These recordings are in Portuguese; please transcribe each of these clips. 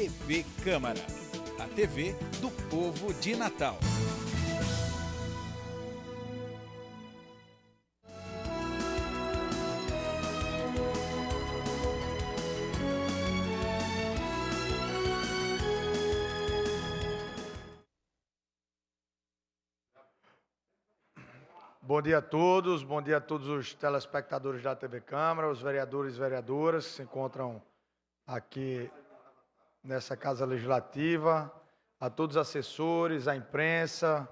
TV Câmara, a TV do povo de Natal. Bom dia a todos os telespectadores da TV Câmara, os vereadores e vereadoras que se encontram aqui nessa Casa Legislativa, a todos os assessores, a imprensa,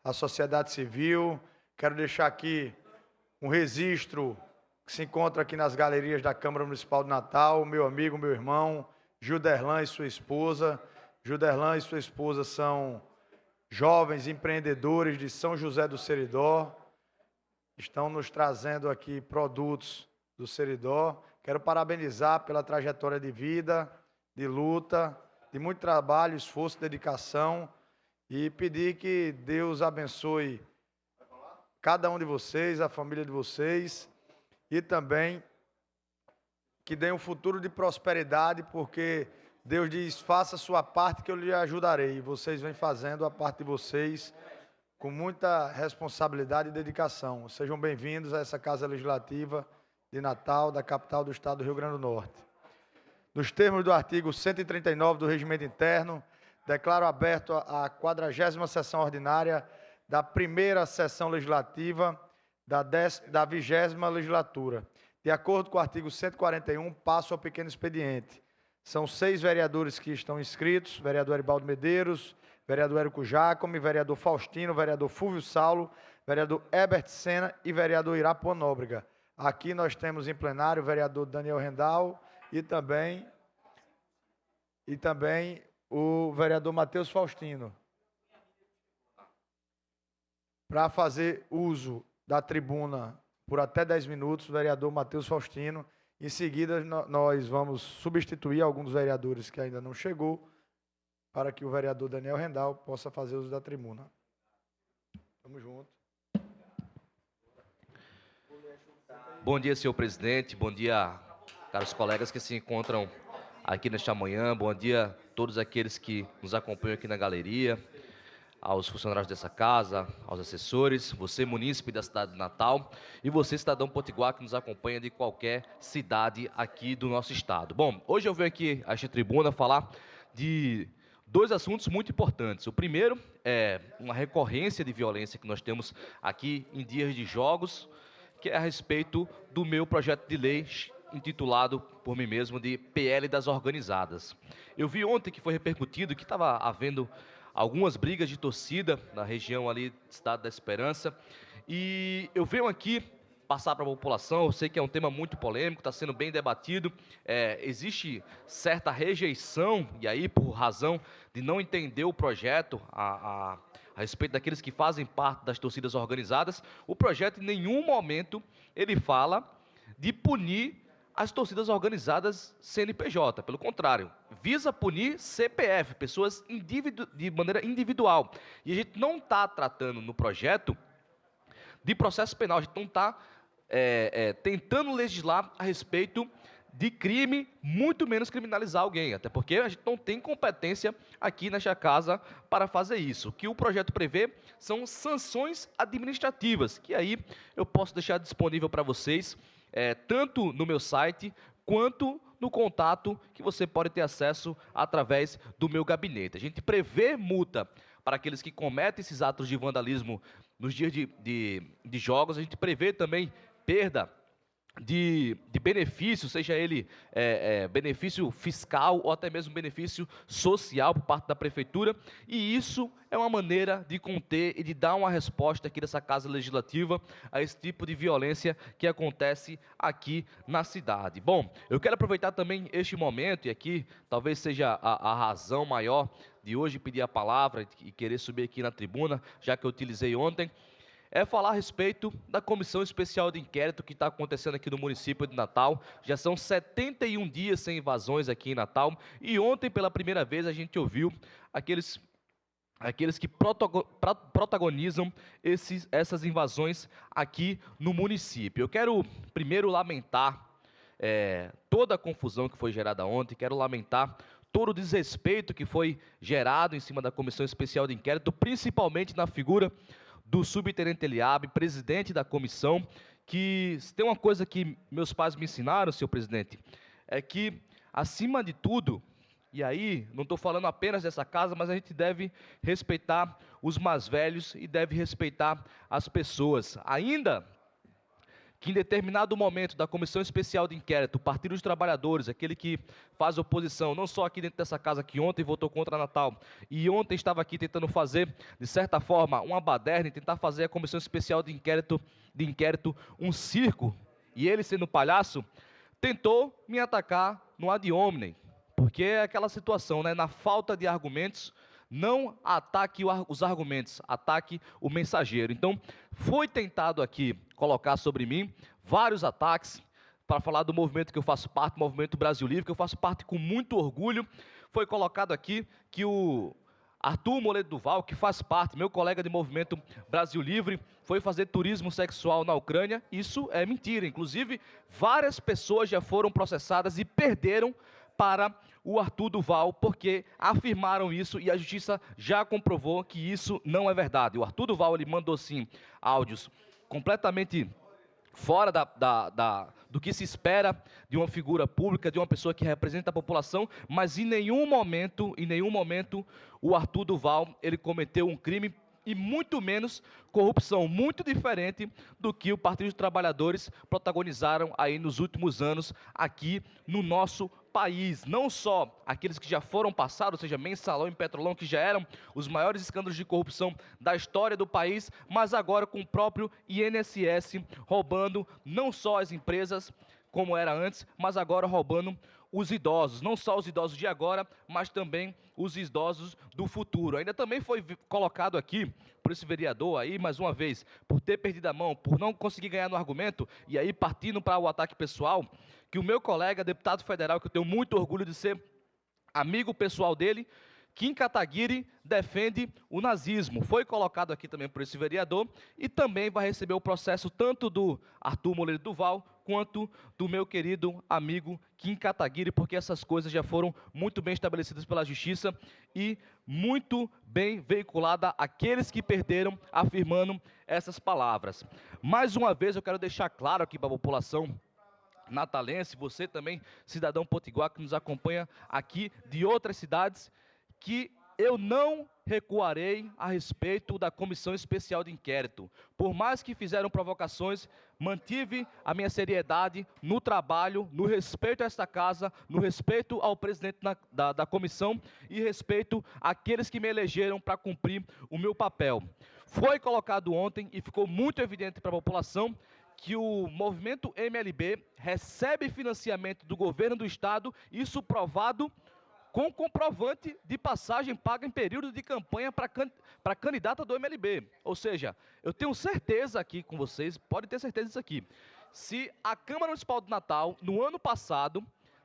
a sociedade civil. Quero deixar aqui um registro que se encontra aqui nas galerias da Câmara Municipal de Natal, meu amigo, meu irmão, Gilderlan e sua esposa. Gilderlan e sua esposa são jovens empreendedores de São José do Seridó, estão nos trazendo aqui produtos do Seridó. Quero parabenizar pela trajetória de vida, de luta, de muito trabalho, esforço, dedicação e pedir que Deus abençoe cada um de vocês, a família de vocês e também que dê um futuro de prosperidade, porque Deus diz, faça a sua parte que eu lhe ajudarei. E vocês vêm fazendo a parte de vocês com muita responsabilidade e dedicação. Sejam bem-vindos a essa Casa Legislativa de Natal, da capital do estado do Rio Grande do Norte. Nos termos do artigo 139 do Regimento Interno, declaro aberto a 40ª sessão ordinária da primeira sessão legislativa da 20ª legislatura. De acordo com o artigo 141, passo ao pequeno expediente. São 6 vereadores que estão inscritos: vereador Eribaldo Medeiros, vereador Érico Jacome, vereador Faustino, vereador Fúvio Saulo, vereador Herbert Sena e vereador Irapuã Nóbrega. Aqui nós temos em plenário o vereador Daniel Rendal e também o vereador Matheus Faustino. Para fazer uso da tribuna por até 10 minutos, o vereador Matheus Faustino. Em seguida, nós vamos substituir alguns dos vereadores que ainda não chegou, para que o vereador Daniel Rendal possa fazer uso da tribuna. Tamo junto. Bom dia, senhor presidente. Bom dia, caros colegas que se encontram aqui nesta manhã. Bom dia a todos aqueles que nos acompanham aqui na galeria, aos funcionários dessa casa, aos assessores, você, munícipe da cidade de Natal, e você, cidadão potiguar, que nos acompanha de qualquer cidade aqui do nosso estado. Bom, hoje eu venho aqui a esta tribuna falar de 2 assuntos muito importantes. O primeiro é uma recorrência de violência que nós temos aqui em dias de jogos, que é a respeito do meu projeto de lei intitulado por mim mesmo de PL das Organizadas. Eu vi ontem que foi repercutido que estava havendo algumas brigas de torcida na região ali do Estado da Esperança, e eu venho aqui passar para a população. Eu sei que é um tema muito polêmico, está sendo bem debatido, existe certa rejeição, e aí por razão de não entender o projeto a respeito daqueles que fazem parte das torcidas organizadas. O projeto em nenhum momento ele fala de punir as torcidas organizadas CNPJ, pelo contrário, visa punir CPF, pessoas de maneira individual. E a gente não está tratando no projeto de processo penal, a gente não está tentando legislar a respeito de crime, muito menos criminalizar alguém, até porque a gente não tem competência aqui nesta casa para fazer isso. O que o projeto prevê são sanções administrativas, que aí eu posso deixar disponível para vocês, tanto no meu site, quanto no contato que você pode ter acesso através do meu gabinete. A gente prevê multa para aqueles que cometem esses atos de vandalismo nos dias de jogos. A gente prevê também perda de benefício, seja ele benefício fiscal ou até mesmo benefício social por parte da prefeitura, e isso é uma maneira de conter e de dar uma resposta aqui dessa Casa Legislativa a esse tipo de violência que acontece aqui na cidade. Bom, eu quero aproveitar também este momento, e aqui talvez seja a razão maior de hoje pedir a palavra e querer subir aqui na tribuna, já que eu utilizei ontem, falar a respeito da comissão especial de inquérito que está acontecendo aqui no município de Natal. Já são 71 dias sem invasões aqui em Natal, e ontem, pela primeira vez, a gente ouviu aqueles que protagonizam essas invasões aqui no município. Eu quero primeiro lamentar toda a confusão que foi gerada ontem, quero lamentar todo o desrespeito que foi gerado em cima da Comissão Especial de Inquérito, principalmente na figura do subtenente Eliabe, presidente da comissão, que se tem uma coisa que meus pais me ensinaram, senhor presidente, é que, acima de tudo, e aí não estou falando apenas dessa casa, mas a gente deve respeitar os mais velhos e deve respeitar as pessoas. Ainda que em determinado momento da Comissão Especial de Inquérito, o Partido dos Trabalhadores, aquele que faz oposição, não só aqui dentro dessa casa, que ontem votou contra Natal, e ontem estava aqui tentando fazer, de certa forma, uma baderna, tentar fazer a Comissão Especial de Inquérito um circo, e ele, sendo palhaço, tentou me atacar no ad hominem, porque é aquela situação, né? Na falta de argumentos, não ataque os argumentos, ataque o mensageiro. Então, foi tentado aqui colocar sobre mim vários ataques para falar do movimento que eu faço parte, o Movimento Brasil Livre, que eu faço parte com muito orgulho. Foi colocado aqui que o Arthur Moledo Duval, que faz parte, meu colega de Movimento Brasil Livre, foi fazer turismo sexual na Ucrânia. Isso é mentira. Inclusive, várias pessoas já foram processadas e perderam para o Arthur Duval, porque afirmaram isso e a justiça já comprovou que isso não é verdade. O Arthur Duval, ele mandou sim áudios completamente fora do que se espera de uma figura pública, de uma pessoa que representa a população, mas em nenhum momento, o Arthur Duval, ele cometeu um crime e muito menos corrupção, muito diferente do que o Partido dos Trabalhadores protagonizaram aí nos últimos anos aqui no nosso país. Não só aqueles que já foram passados, ou seja, Mensalão e Petrolão, que já eram os maiores escândalos de corrupção da história do país, mas agora com o próprio INSS roubando não só as empresas, como era antes, mas agora roubando os idosos, não só os idosos de agora, mas também os idosos do futuro. Ainda também foi colocado aqui, por esse vereador aí, mais uma vez, por ter perdido a mão, por não conseguir ganhar no argumento, e aí partindo para o ataque pessoal, que o meu colega, deputado federal, que eu tenho muito orgulho de ser amigo pessoal dele, Kim Kataguiri, defende o nazismo. Foi colocado aqui também por esse vereador e também vai receber o processo tanto do Arthur Moledo Duval quanto do meu querido amigo Kim Kataguiri, porque essas coisas já foram muito bem estabelecidas pela justiça e muito bem veiculadas àqueles que perderam, afirmando essas palavras. Mais uma vez eu quero deixar claro aqui para a população natalense, você também, cidadão potiguar que nos acompanha aqui de outras cidades, que eu não recuarei a respeito da Comissão Especial de Inquérito. Por mais que fizeram provocações, mantive a minha seriedade no trabalho, no respeito a esta casa, no respeito ao presidente da comissão e respeito àqueles que me elegeram para cumprir o meu papel. Foi colocado ontem e ficou muito evidente para a população que o movimento MLB recebe financiamento do governo do estado, isso provado com comprovante de passagem paga em período de campanha para candidata do MLB. Ou seja, eu tenho certeza aqui com vocês, pode ter certeza disso aqui, se a Câmara Municipal de Natal, no ano passado,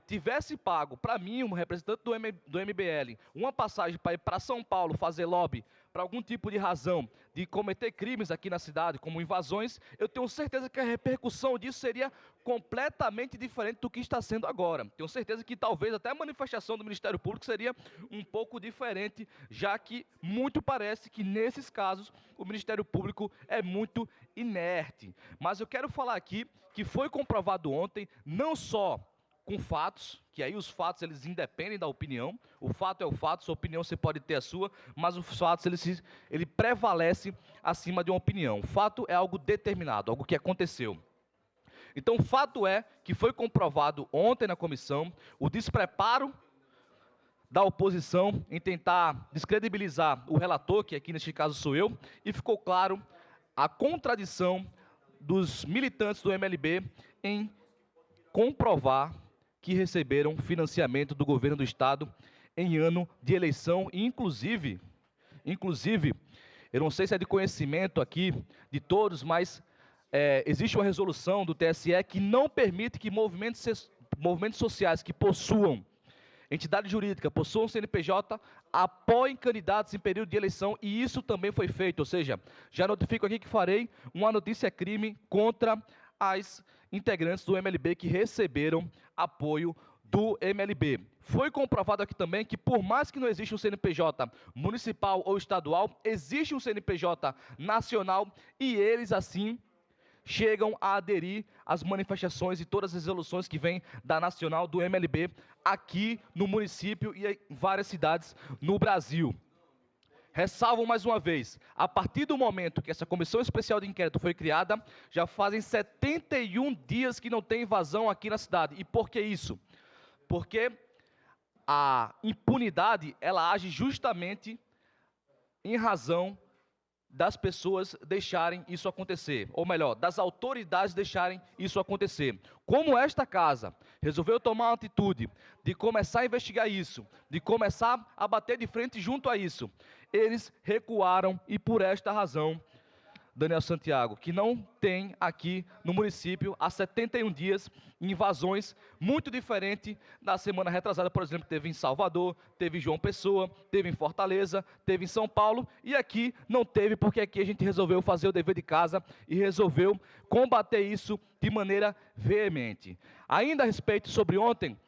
tivesse pago para mim, um representante do MBL, uma passagem para ir para São Paulo fazer lobby para algum tipo de razão de cometer crimes aqui na cidade, como invasões, eu tenho certeza que a repercussão disso seria completamente diferente do que está sendo agora. Tenho certeza que talvez até a manifestação do Ministério Público seria um pouco diferente, já que muito parece que nesses casos o Ministério Público é muito inerte. Mas eu quero falar aqui que foi comprovado ontem, não só com fatos, que aí os fatos eles independem da opinião, o fato é o fato, sua opinião você pode ter a sua, mas os fatos ele prevalece acima de uma opinião. O fato é algo determinado, algo que aconteceu. Então o fato é que foi comprovado ontem na comissão o despreparo da oposição em tentar descredibilizar o relator, que aqui neste caso sou eu, e ficou claro a contradição dos militantes do MLB em comprovar que receberam financiamento do governo do estado em ano de eleição, e inclusive, eu não sei se é de conhecimento aqui de todos, mas existe uma resolução do TSE que não permite que movimentos sociais que possuam entidade jurídica, possuam CNPJ, apoiem candidatos em período de eleição, e isso também foi feito, ou seja, já notifico aqui que farei uma notícia-crime contra as integrantes do MLB que receberam apoio do MLB. foi comprovado aqui também que, por mais que não exista um CNPJ municipal ou estadual, existe um CNPJ nacional e eles, assim, chegam a aderir às manifestações e todas as resoluções que vêm da Nacional, do MLB, aqui no município e em várias cidades no Brasil. Ressalvo mais uma vez, a partir do momento que essa comissão especial de inquérito foi criada, já fazem 71 dias que não tem invasão aqui na cidade. E por que isso? Porque a impunidade, ela age justamente em razão das pessoas deixarem isso acontecer, ou melhor, das autoridades deixarem isso acontecer. Como esta casa resolveu tomar uma atitude de começar a investigar isso, de começar a bater de frente junto a isso, eles recuaram e por esta razão, Daniel Santiago, que não tem aqui no município há 71 dias invasões, muito diferente da semana retrasada, por exemplo, teve em Salvador, teve em João Pessoa, teve em Fortaleza, teve em São Paulo, e aqui não teve, porque aqui a gente resolveu fazer o dever de casa e resolveu combater isso de maneira veemente. Ainda a respeito sobre ontem,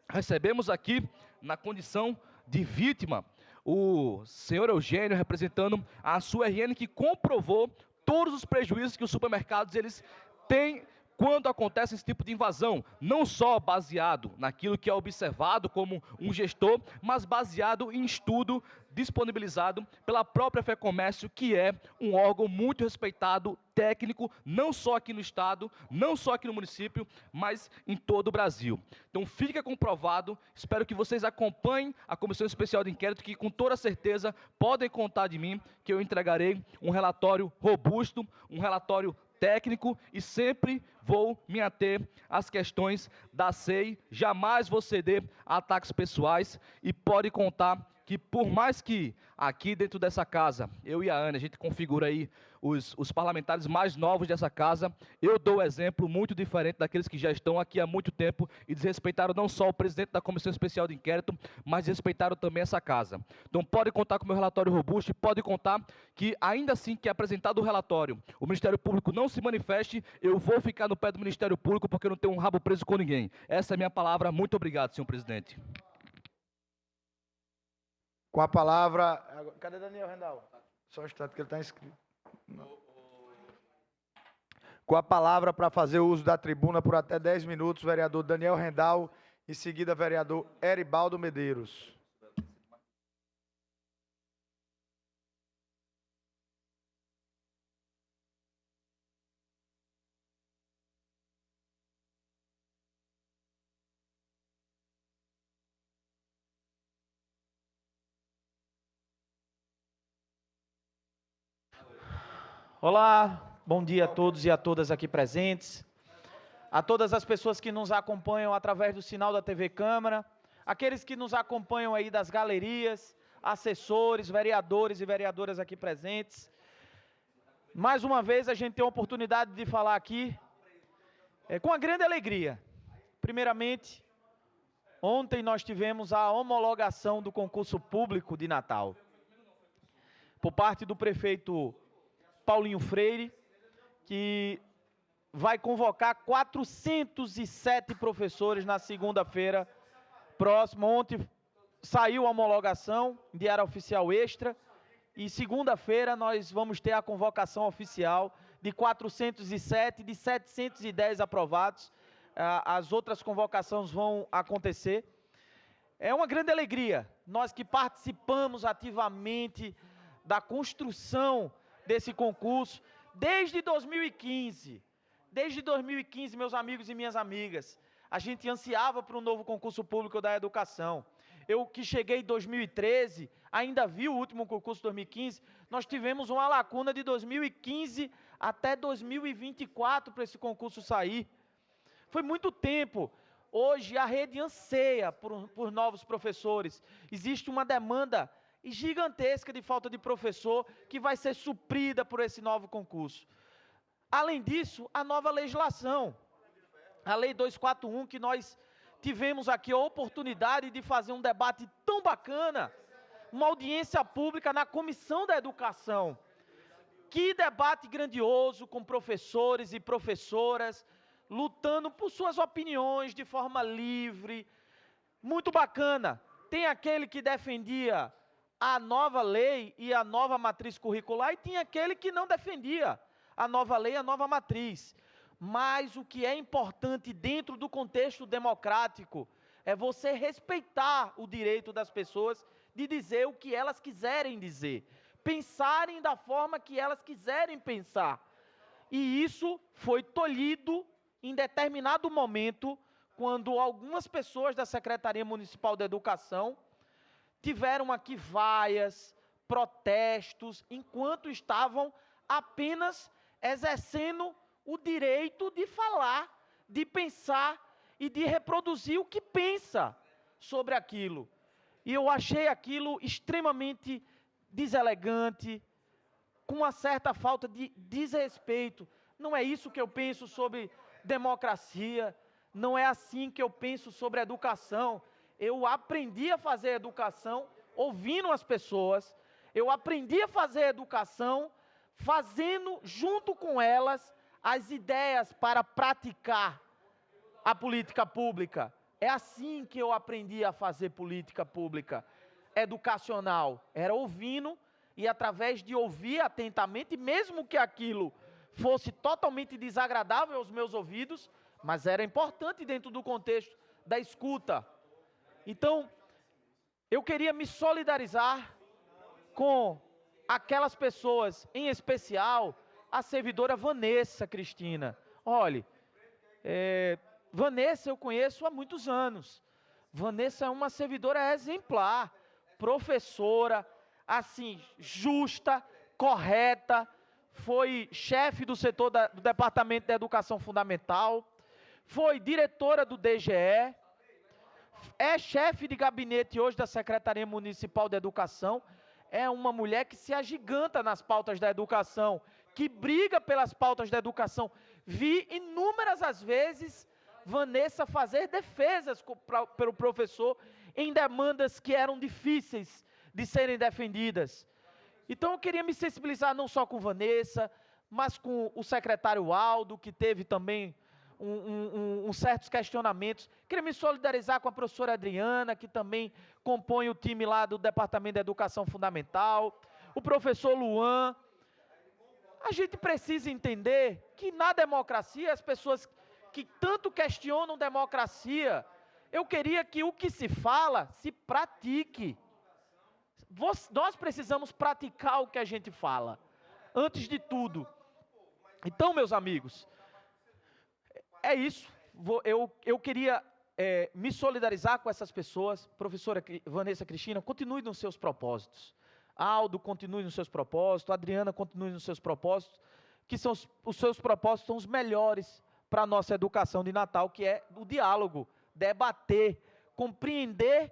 recebemos aqui, na condição de vítima, o senhor Eugênio, representando a sua RN, que comprovou todos os prejuízos que os supermercados eles têm quando acontece esse tipo de invasão, não só baseado naquilo que é observado como um gestor, mas baseado em estudo disponibilizado pela própria FEComércio, que é um órgão muito respeitado, técnico, não só aqui no estado, não só aqui no município, mas em todo o Brasil. Então fica comprovado, espero que vocês acompanhem a Comissão Especial de Inquérito, que com toda certeza podem contar de mim, que eu entregarei um relatório robusto, um relatório técnico e sempre vou me ater às questões da SEI, jamais vou ceder a ataques pessoais e pode contar que por mais que aqui dentro dessa casa, eu e a Ana, a gente configura aí os parlamentares mais novos dessa casa, eu dou exemplo muito diferente daqueles que já estão aqui há muito tempo e desrespeitaram não só o presidente da Comissão Especial de Inquérito, mas desrespeitaram também essa casa. Então pode contar com o meu relatório robusto e pode contar que ainda assim que é apresentado o relatório, o Ministério Público não se manifeste, eu vou ficar no pé do Ministério Público porque eu não tenho um rabo preso com ninguém. Essa é a minha palavra. Muito obrigado, senhor presidente. Com a palavra... Cadê Daniel Rendal? Só um instante que ele está inscrito. Com a palavra para fazer uso da tribuna por até 10 minutos, vereador Daniel Rendal, em seguida vereador Eribaldo Medeiros. Olá, bom dia a todos e a todas aqui presentes, a todas as pessoas que nos acompanham através do sinal da TV Câmara, aqueles que nos acompanham aí das galerias, assessores, vereadores e vereadoras aqui presentes. Mais uma vez a gente tem a oportunidade de falar aqui com uma grande alegria. Primeiramente, ontem nós tivemos a homologação do concurso público de Natal, por parte do prefeito Paulinho Freire, que vai convocar 407 professores na segunda-feira próxima. Ontem saiu a homologação em Diário Oficial Extra e segunda-feira nós vamos ter a convocação oficial de 407, de 710 aprovados. As outras convocações vão acontecer. É uma grande alegria, nós que participamos ativamente da construção desse concurso, desde 2015. Desde 2015, meus amigos e minhas amigas, a gente ansiava para um novo concurso público da educação. Eu que cheguei em 2013, ainda vi o último concurso de 2015, nós tivemos uma lacuna de 2015 até 2024 para esse concurso sair. Foi muito tempo. Hoje a rede anseia por novos professores. Existe uma demanda gigantesca de falta de professor que vai ser suprida por esse novo concurso. Além disso, a nova legislação, a Lei 241, que nós tivemos aqui a oportunidade de fazer um debate tão bacana, uma audiência pública na Comissão da Educação. Que debate grandioso com professores e professoras, lutando por suas opiniões de forma livre, Muito bacana. Tem aquele que defendia a nova lei e a nova matriz curricular e tinha aquele que não defendia a nova lei e a nova matriz. Mas o que é importante dentro do contexto democrático é você respeitar o direito das pessoas de dizer o que elas quiserem dizer, pensarem da forma que elas quiserem pensar. E isso foi tolhido em determinado momento, quando algumas pessoas da Secretaria Municipal de Educação tiveram aqui vaias, protestos, enquanto estavam apenas exercendo o direito de falar, de pensar e de reproduzir o que pensa sobre aquilo. E eu achei aquilo extremamente deselegante, com uma certa falta de desrespeito. Não é isso que eu penso sobre democracia, não é assim que eu penso sobre educação. Eu aprendi a fazer educação ouvindo as pessoas, eu aprendi a fazer educação fazendo junto com elas as ideias para praticar a política pública. É assim que eu aprendi a fazer política pública educacional. Era ouvindo e através de ouvir atentamente, mesmo que aquilo fosse totalmente desagradável aos meus ouvidos, mas era importante dentro do contexto da escuta. Então, eu queria me solidarizar com aquelas pessoas, em especial a servidora Vanessa Cristina. Olhe, Vanessa eu conheço há muitos anos. Vanessa é uma servidora exemplar, professora, assim, justa, correta, foi chefe do setor do Departamento de Educação Fundamental, foi diretora do DGE, é chefe de gabinete hoje da Secretaria Municipal de Educação, é uma mulher que se agiganta nas pautas da educação, que briga pelas pautas da educação. Vi inúmeras as vezes Vanessa fazer defesas pelo professor em demandas que eram difíceis de serem defendidas. Então eu queria me sensibilizar não só com Vanessa, mas com o secretário Aldo, que teve também certos questionamentos. Queria me solidarizar com a professora Adriana, que também compõe o time lá do Departamento de Educação Fundamental, o professor Luan. A gente precisa entender que na democracia, as pessoas que tanto questionam democracia, eu queria que o que se fala se pratique. Nós precisamos praticar o que a gente fala, antes de tudo. Então, meus amigos, é isso. Eu queria me solidarizar com essas pessoas. Professora Vanessa Cristina, continue nos seus propósitos. Aldo, continue nos seus propósitos. Adriana, continue nos seus propósitos, que são os seus propósitos são os melhores para a nossa educação de Natal, que é o diálogo, debater, compreender.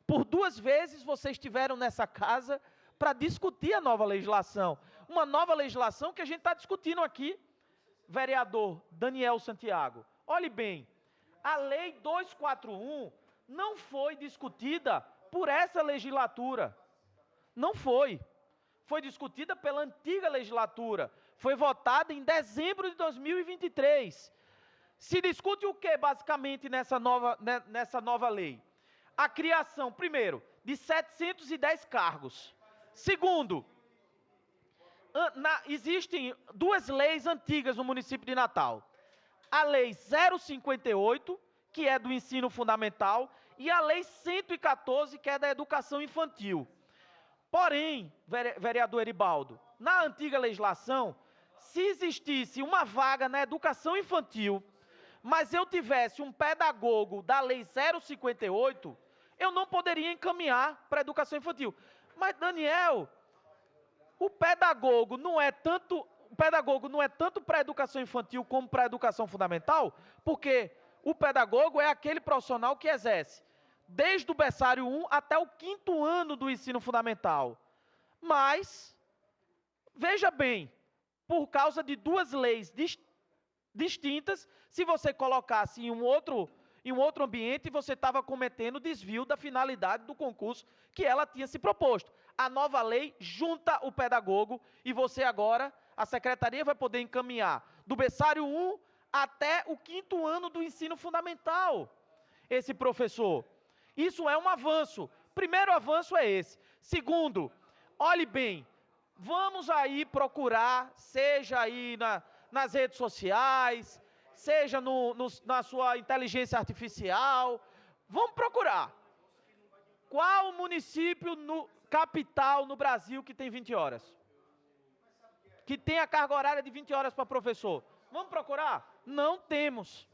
Por 2 vezes vocês estiveram nessa casa para discutir a nova legislação. Uma nova legislação que a gente está discutindo aqui. Vereador Daniel Santiago, olhe bem, a Lei 241 não foi discutida por essa legislatura. Não foi. Foi discutida pela antiga legislatura. Foi votada em dezembro de 2023. Se discute o que, basicamente, nessa nova lei? A criação, primeiro, de 710 cargos. Segundo, existem 2 leis antigas no município de Natal. A Lei 058, que é do ensino fundamental, e a Lei 114, que é da educação infantil. Porém, vereador Eribaldo, na antiga legislação, se existisse uma vaga na educação infantil, mas eu tivesse um pedagogo da Lei 058, eu não poderia encaminhar para a educação infantil. Mas, Daniel, o pedagogo não é tanto para a educação infantil como para a educação fundamental, porque o pedagogo é aquele profissional que exerce desde o berçário 1 até o 5º ano do ensino fundamental. Mas, veja bem, por causa de 2 leis distintas, se você colocasse em um outro ambiente, você estava cometendo desvio da finalidade do concurso que ela tinha se proposto. A nova lei junta o pedagogo e você agora, a secretaria vai poder encaminhar do berçário 1 até o 5º ano do ensino fundamental. esse professor. Isso é um avanço. Primeiro avanço é esse. Segundo, olhe bem, vamos aí procurar, seja aí nas redes sociais, seja na sua inteligência artificial, vamos procurar. Qual município capital no Brasil que tem 20 horas? Que tem a carga horária de 20 horas para professor? Vamos procurar? Não temos.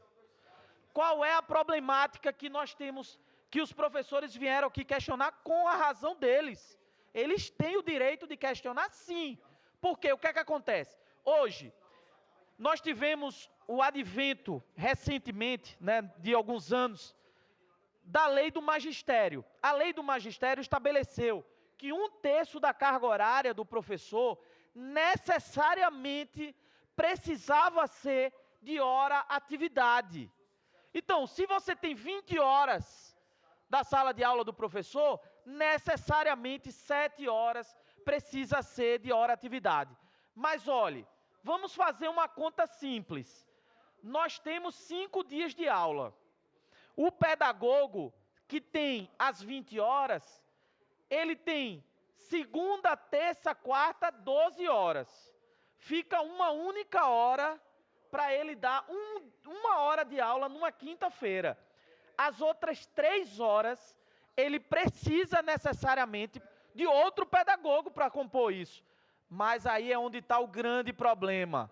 Qual é a problemática que nós temos, que os professores vieram aqui questionar com a razão deles? Eles têm o direito de questionar, sim. Porque o que é que acontece? Hoje, nós tivemos o advento, recentemente, né, de alguns anos, da lei do magistério. A lei do magistério estabeleceu que 1/3 da carga horária do professor necessariamente precisava ser de hora atividade. Então, se você tem 20 horas da sala de aula do professor, necessariamente 7 horas precisa ser de hora atividade. Mas olhe, vamos fazer uma conta simples. Nós temos 5 dias de aula. O pedagogo que tem as 20 horas, ele tem segunda, terça, quarta, 12 horas. Fica uma única hora para ele dar uma hora de aula numa quinta-feira. As outras 3 horas, ele precisa necessariamente de outro pedagogo para compor isso. Mas aí é onde está o grande problema.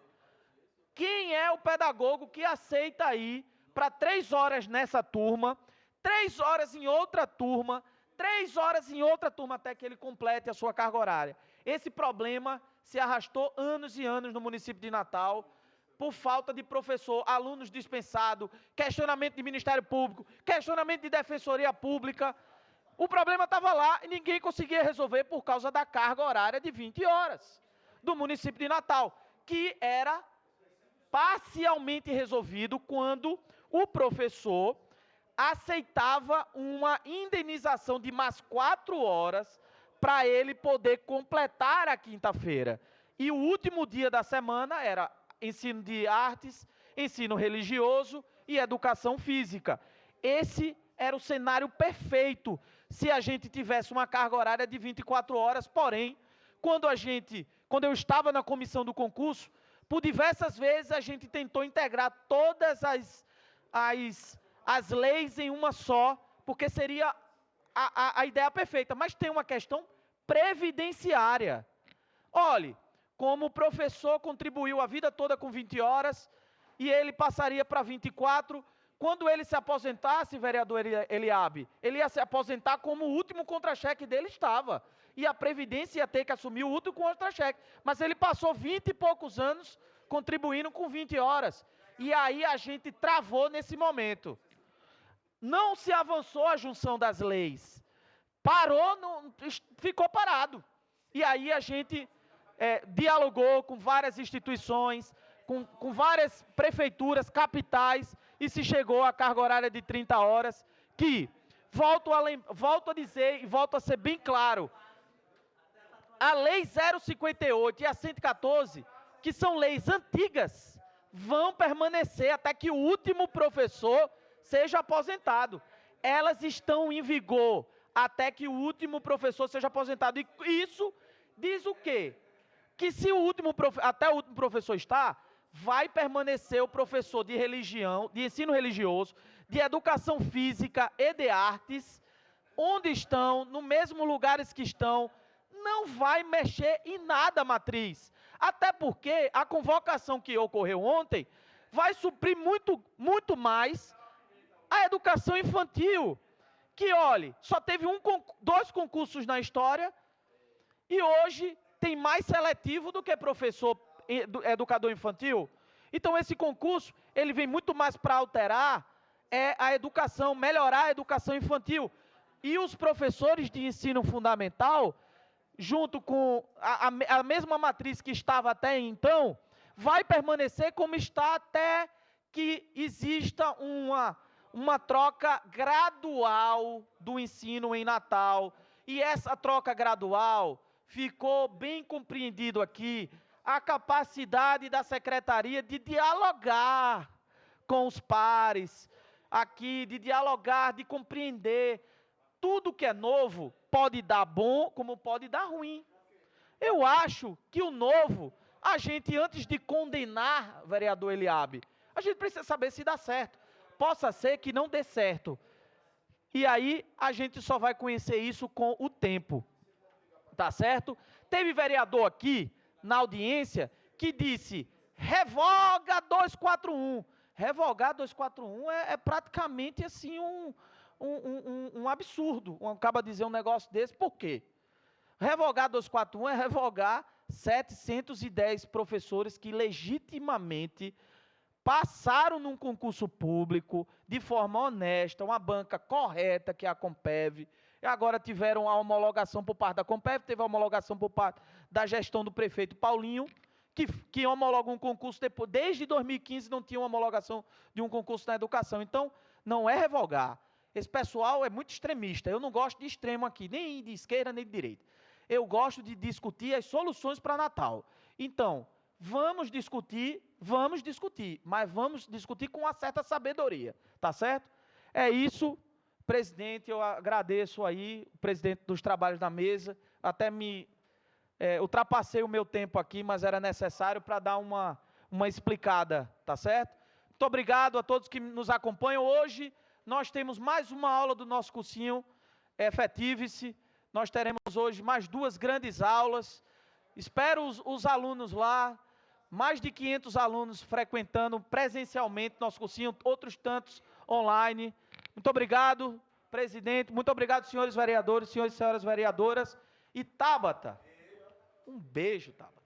Quem é o pedagogo que aceita ir para 3 horas nessa turma, 3 horas em outra turma, 3 horas em outra turma, até que ele complete a sua carga horária? Esse problema se arrastou anos e anos no município de Natal, por falta de professor, alunos dispensados, questionamento de Ministério Público, questionamento de Defensoria Pública. O problema estava lá e ninguém conseguia resolver por causa da carga horária de 20 horas do município de Natal, que era parcialmente resolvido quando o professor aceitava uma indenização de mais 4 horas para ele poder completar a quinta-feira. E o último dia da semana era ensino de artes, ensino religioso e educação física. Esse era o cenário perfeito se a gente tivesse uma carga horária de 24 horas, porém, quando eu estava na comissão do concurso, por diversas vezes a gente tentou integrar todas as leis em uma só, porque seria a ideia perfeita, mas tem uma questão previdenciária. Olhe, como o professor contribuiu a vida toda com 20 horas, e ele passaria para 24, quando ele se aposentasse, vereador Eliabe, ele ia se aposentar como o último contra-cheque dele estava, e a Previdência ia ter que assumir o último contra-cheque, mas ele passou 20 e poucos anos contribuindo com 20 horas, e aí a gente travou nesse momento. Não se avançou a junção das leis, ficou parado, e aí a gente dialogou com várias instituições, com várias prefeituras, capitais, e se chegou à carga horária de 30 horas, que, volto a dizer e volto a ser bem claro, a Lei 058 e a 114, que são leis antigas, vão permanecer até que o último professor seja aposentado. Elas estão em vigor até que o último professor seja aposentado. E isso diz o quê? Que se até o último professor está, vai permanecer o professor de religião, de ensino religioso, de educação física e de artes, onde estão, no mesmo lugares que estão, não vai mexer em nada, matriz. Até porque a convocação que ocorreu ontem vai suprir muito mais a educação infantil, que, olhe, só teve 2 concursos na história, e hoje tem mais seletivo do que professor educador infantil. Então, esse concurso, ele vem muito mais para alterar a educação, melhorar a educação infantil. E os professores de ensino fundamental, junto com a mesma matriz que estava até então, vai permanecer como está até que exista uma troca gradual do ensino em Natal. E essa troca gradual ficou bem compreendido aqui a capacidade da secretaria de dialogar com os pares, aqui, de dialogar, de compreender. Tudo que é novo pode dar bom, como pode dar ruim. Eu acho que o novo, a gente, antes de condenar, vereador Eliabe, a gente precisa saber se dá certo. Possa ser que não dê certo. E aí, a gente só vai conhecer isso com o tempo. Tá certo? Teve vereador aqui, na audiência, que disse, revoga 241. Revogar 241 é praticamente assim um absurdo. Acaba de dizer um negócio desse, por quê? Revogar 241 é revogar 710 professores que legitimamente passaram num concurso público, de forma honesta, uma banca correta, que é a Compev, e agora tiveram a homologação por parte da Compev, teve a homologação por parte da gestão do prefeito Paulinho, que homologou um concurso depois, desde 2015 não tinha uma homologação de um concurso na educação. Então, não é revogar. Esse pessoal é muito extremista. Eu não gosto de extremo aqui, nem de esquerda, nem de direita. Eu gosto de discutir as soluções para Natal. Então, vamos discutir, mas vamos discutir com uma certa sabedoria, tá certo? É isso, presidente, eu agradeço aí, o presidente dos trabalhos da mesa, até ultrapassei o meu tempo aqui, mas era necessário para dar uma explicada, tá certo? Muito obrigado a todos que nos acompanham. Hoje nós temos mais uma aula do nosso cursinho Efetive-se. Nós teremos hoje mais 2 grandes aulas. Espero os alunos lá, mais de 500 alunos frequentando presencialmente nosso cursinho, outros tantos online. Muito obrigado, presidente. Muito obrigado, senhores vereadores, senhores e senhoras vereadoras. E Tabata, um beijo, Tabata.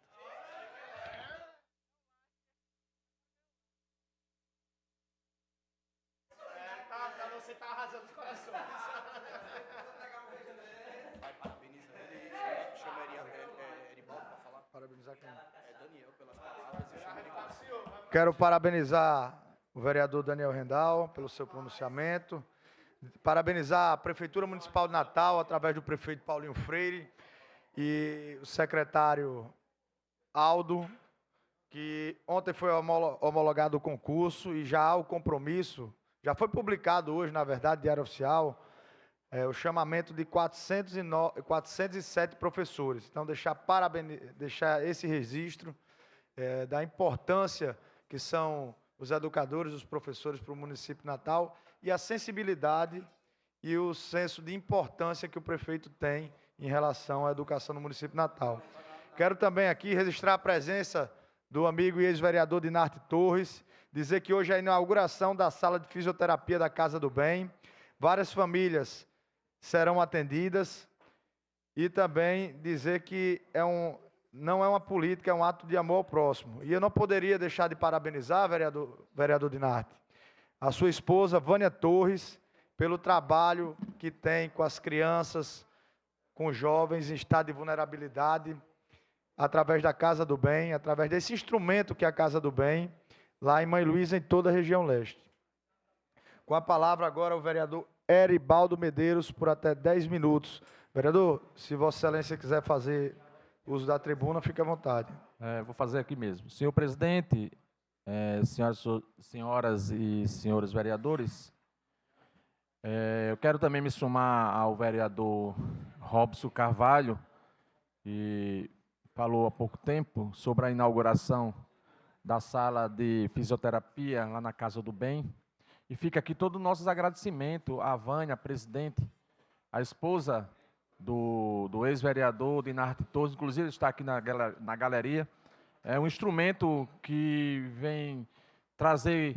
Você está arrasando os corações. Parabeniza ele, chama Eribaldo para falar. Parabenizar quem? Daniel pelas palavras e chama Eribaldo. Quero parabenizar o vereador Daniel Rendal pelo seu pronunciamento. Parabenizar a Prefeitura Municipal de Natal, através do prefeito Paulinho Freire, e o secretário Aldo, que ontem foi homologado o concurso e já há o compromisso, já foi publicado hoje, na verdade, Diário Oficial, o chamamento de 407 professores. Então, deixar esse registro da importância que são os educadores, os professores para o município de Natal e a sensibilidade e o senso de importância que o prefeito tem em relação à educação no município de Natal. Quero também aqui registrar a presença do amigo e ex-vereador Dinarte Torres, dizer que hoje é a inauguração da sala de fisioterapia da Casa do Bem, várias famílias serão atendidas, e também dizer que não é uma política, é um ato de amor ao próximo. E eu não poderia deixar de parabenizar, vereador Dinarte, a sua esposa, Vânia Torres, pelo trabalho que tem com as crianças, com jovens em estado de vulnerabilidade, através da Casa do Bem, através desse instrumento que é a Casa do Bem, lá em Mãe Luísa, em toda a região leste. Com a palavra agora o vereador Eribaldo Medeiros, por até 10 minutos. Vereador, se Vossa Excelência quiser fazer uso da tribuna, fique à vontade. Vou fazer aqui mesmo. Senhor presidente, senhoras e senhores vereadores, eu quero também me somar ao vereador Robson Carvalho, que falou há pouco tempo sobre a inauguração da sala de fisioterapia lá na Casa do Bem. E fica aqui todo o nosso agradecimento à Vânia, presidente, a esposa do ex-vereador Dinarte Torres, inclusive está aqui na galeria. É um instrumento que vem trazer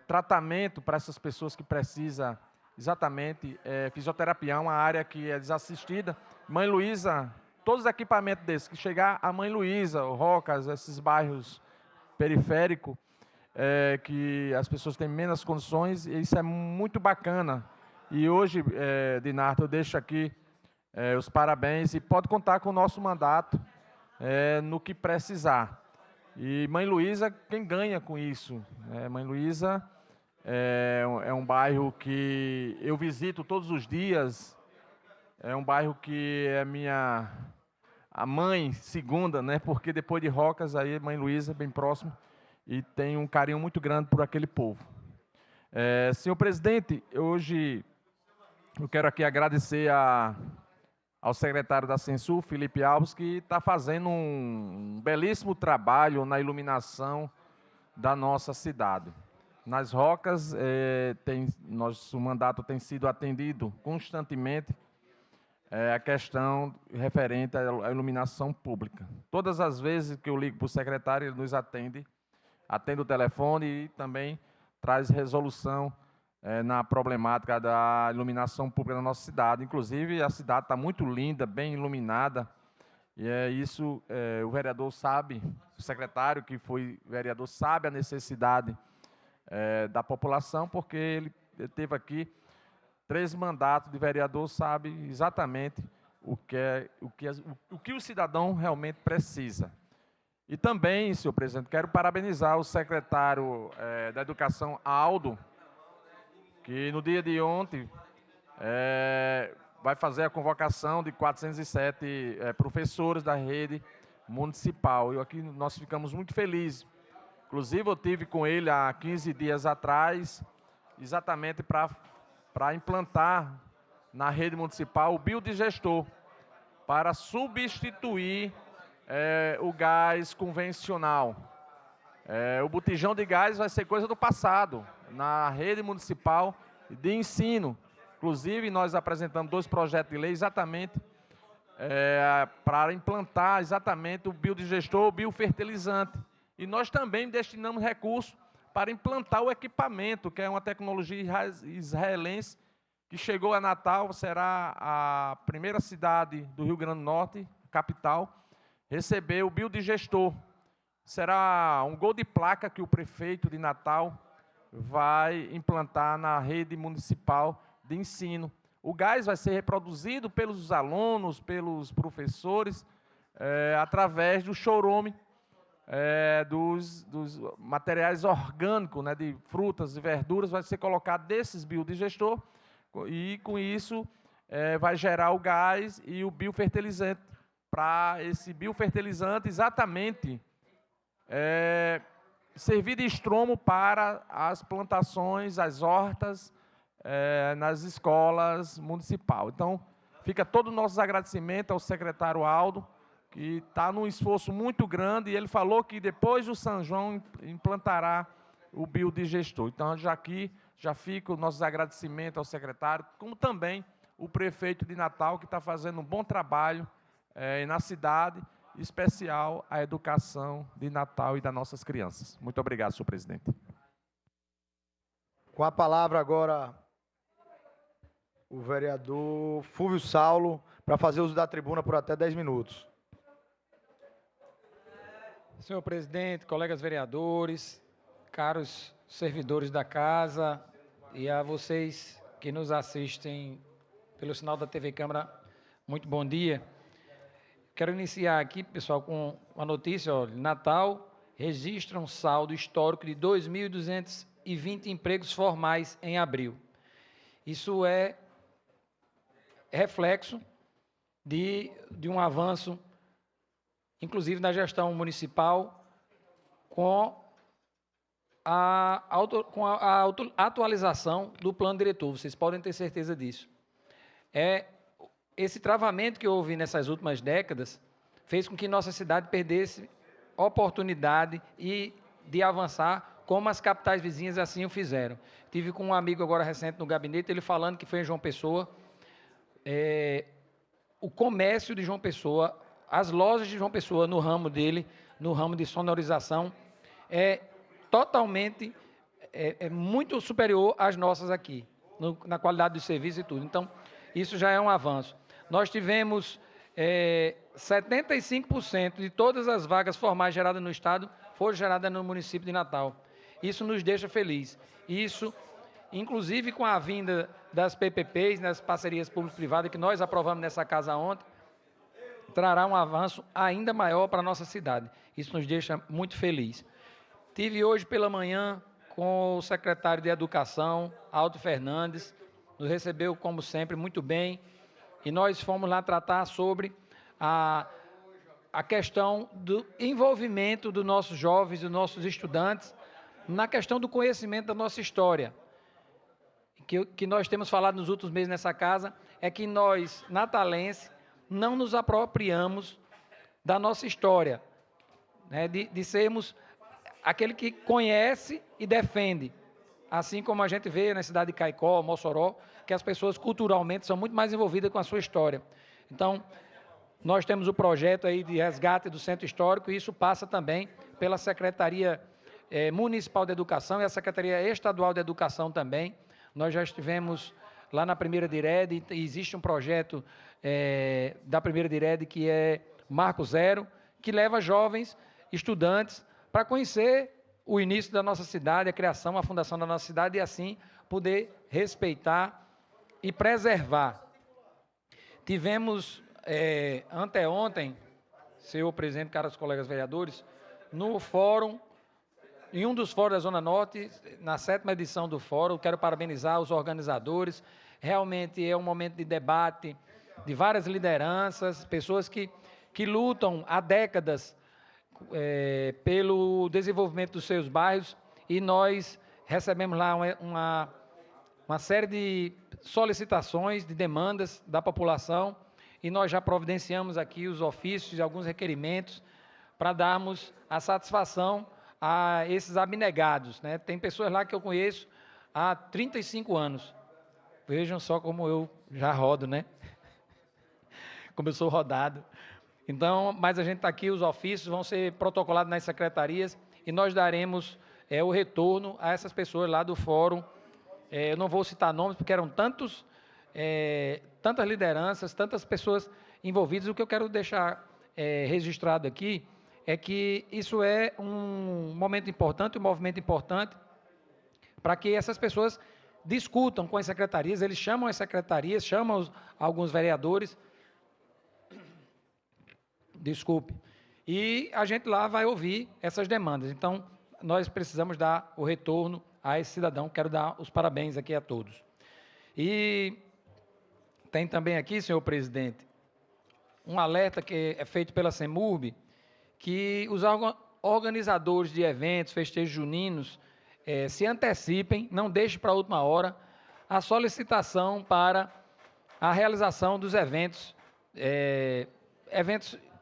tratamento para essas pessoas que precisam exatamente fisioterapia, uma área que é desassistida. Mãe Luísa, todos os equipamentos desses, que chegar a Mãe Luísa, Rocas, esses bairros periféricos, que as pessoas têm menos condições, e isso é muito bacana. E hoje, Dinarte, eu deixo aqui os parabéns e pode contar com o nosso mandato no que precisar. E Mãe Luísa, quem ganha com isso? Mãe Luísa é um bairro que eu visito todos os dias, é um bairro que é a mãe segunda, né? Porque depois de Rocas, aí Mãe Luísa, bem próximo, e tem um carinho muito grande por aquele povo. Senhor presidente, hoje eu quero aqui agradecer ao secretário da Censul, Felipe Alves, que está fazendo um belíssimo trabalho na iluminação da nossa cidade. Nas Rocas, nosso mandato tem sido atendido constantemente a questão referente à iluminação pública. Todas as vezes que eu ligo para o secretário, ele nos atende o telefone e também traz resolução na problemática da iluminação pública na nossa cidade. Inclusive, a cidade está muito linda, bem iluminada, e isso o vereador sabe, o secretário que foi vereador sabe a necessidade da população, porque ele teve aqui 3 mandatos de vereador, sabe exatamente o que o cidadão realmente precisa. E também, senhor presidente, quero parabenizar o secretário da Educação, Aldo, que no dia de ontem vai fazer a convocação de 407 professores da rede municipal. Nós ficamos muito felizes. Inclusive, eu tive com ele há 15 dias atrás, exatamente para implantar na rede municipal o biodigestor, para substituir o gás convencional. O botijão de gás vai ser coisa do passado, na rede municipal de ensino. Inclusive, nós apresentamos 2 projetos de lei exatamente para implantar exatamente o biodigestor, o biofertilizante. E nós também destinamos recursos para implantar o equipamento, que é uma tecnologia israelense, que chegou a Natal, será a primeira cidade do Rio Grande do Norte, capital, receber o biodigestor. Será um gol de placa que o prefeito de Natal vai implantar na rede municipal de ensino. O gás vai ser reproduzido pelos alunos, pelos professores, através do chorume, dos materiais orgânicos, né, de frutas e verduras, vai ser colocado desses biodigestor, e com isso vai gerar o gás e o biofertilizante. Para esse biofertilizante exatamente servir de estromo para as plantações, as hortas, nas escolas municipais. Então, fica todo o nosso agradecimento ao secretário Aldo, que está num esforço muito grande, e ele falou que depois do São João implantará o biodigestor. Então, já fica o nosso agradecimento ao secretário, como também o prefeito de Natal, que está fazendo um bom trabalho na cidade, em especial a educação de Natal e das nossas crianças. Muito obrigado, senhor presidente. Com a palavra agora o vereador Fúvio Saulo, para fazer uso da tribuna por até 10 minutos. Senhor presidente, colegas vereadores, caros servidores da casa e a vocês que nos assistem pelo sinal da TV Câmara, muito bom dia. Quero iniciar aqui, pessoal, com uma notícia. Olha, Natal registra um saldo histórico de 2.220 empregos formais em abril. Isso é reflexo de um avanço, inclusive na gestão municipal, com a atualização do plano diretor. Vocês podem ter certeza disso. Esse travamento que houve nessas últimas décadas fez com que nossa cidade perdesse oportunidade de avançar, como as capitais vizinhas assim o fizeram. Tive com um amigo agora recente no gabinete, ele falando que foi em João Pessoa, o comércio de João Pessoa, as lojas de João Pessoa no ramo dele, no ramo de sonorização, totalmente, muito superior às nossas aqui, na qualidade do serviço e tudo. Então, isso já é um avanço. Nós tivemos 75% de todas as vagas formais geradas no Estado foram geradas no município de Natal. Isso nos deixa felizes. Isso, inclusive com a vinda das PPPs, nas parcerias público-privadas, que nós aprovamos nessa casa ontem, trará um avanço ainda maior para a nossa cidade. Isso nos deixa muito felizes. Tive hoje pela manhã com o secretário de Educação, Aldo Fernandes, nos recebeu, como sempre, muito bem, e nós fomos lá tratar sobre a questão do envolvimento dos nossos jovens, dos nossos estudantes, na questão do conhecimento da nossa história. que nós temos falado nos últimos meses nessa casa é que nós, natalenses, não nos apropriamos da nossa história, né, de sermos aquele que conhece e defende, assim como a gente vê na cidade de Caicó, Mossoró, que as pessoas culturalmente são muito mais envolvidas com a sua história. Então, nós temos o projeto aí de resgate do Centro Histórico e isso passa também pela Secretaria Municipal de Educação e a Secretaria Estadual de Educação também. Nós já estivemos lá na Primeira Dired e existe um projeto da Primeira Dired que é Marco Zero, que leva jovens estudantes para conhecer o início da nossa cidade, a criação, a fundação da nossa cidade e assim poder respeitar e preservar. Tivemos anteontem, senhor presidente, caros colegas vereadores, no fórum, em um dos fóruns da Zona Norte, na 7ª edição do fórum, quero parabenizar os organizadores, realmente é um momento de debate de várias lideranças, pessoas que lutam há décadas pelo desenvolvimento dos seus bairros e nós recebemos lá uma série de solicitações, de demandas da população e nós já providenciamos aqui os ofícios e alguns requerimentos para darmos a satisfação a esses abnegados, né? Tem pessoas lá que eu conheço há 35 anos. Vejam só como eu já rodo, né? Como eu sou rodado. Então, mas a gente está aqui, os ofícios vão ser protocolados nas secretarias e nós daremos o retorno a essas pessoas lá do fórum. Eu não vou citar nomes, porque eram tantas lideranças, tantas pessoas envolvidas. O que eu quero deixar registrado aqui é que isso é um momento importante, um movimento importante, para que essas pessoas discutam com as secretarias, eles chamam as secretarias, chamam alguns vereadores, desculpe, e a gente lá vai ouvir essas demandas. Então, nós precisamos dar o retorno a esse cidadão. Quero dar os parabéns aqui a todos. E tem também aqui, senhor presidente, um alerta que é feito pela CEMURB, que os organizadores de eventos, festejos juninos, se antecipem, não deixem para a última hora a solicitação para a realização dos eventos,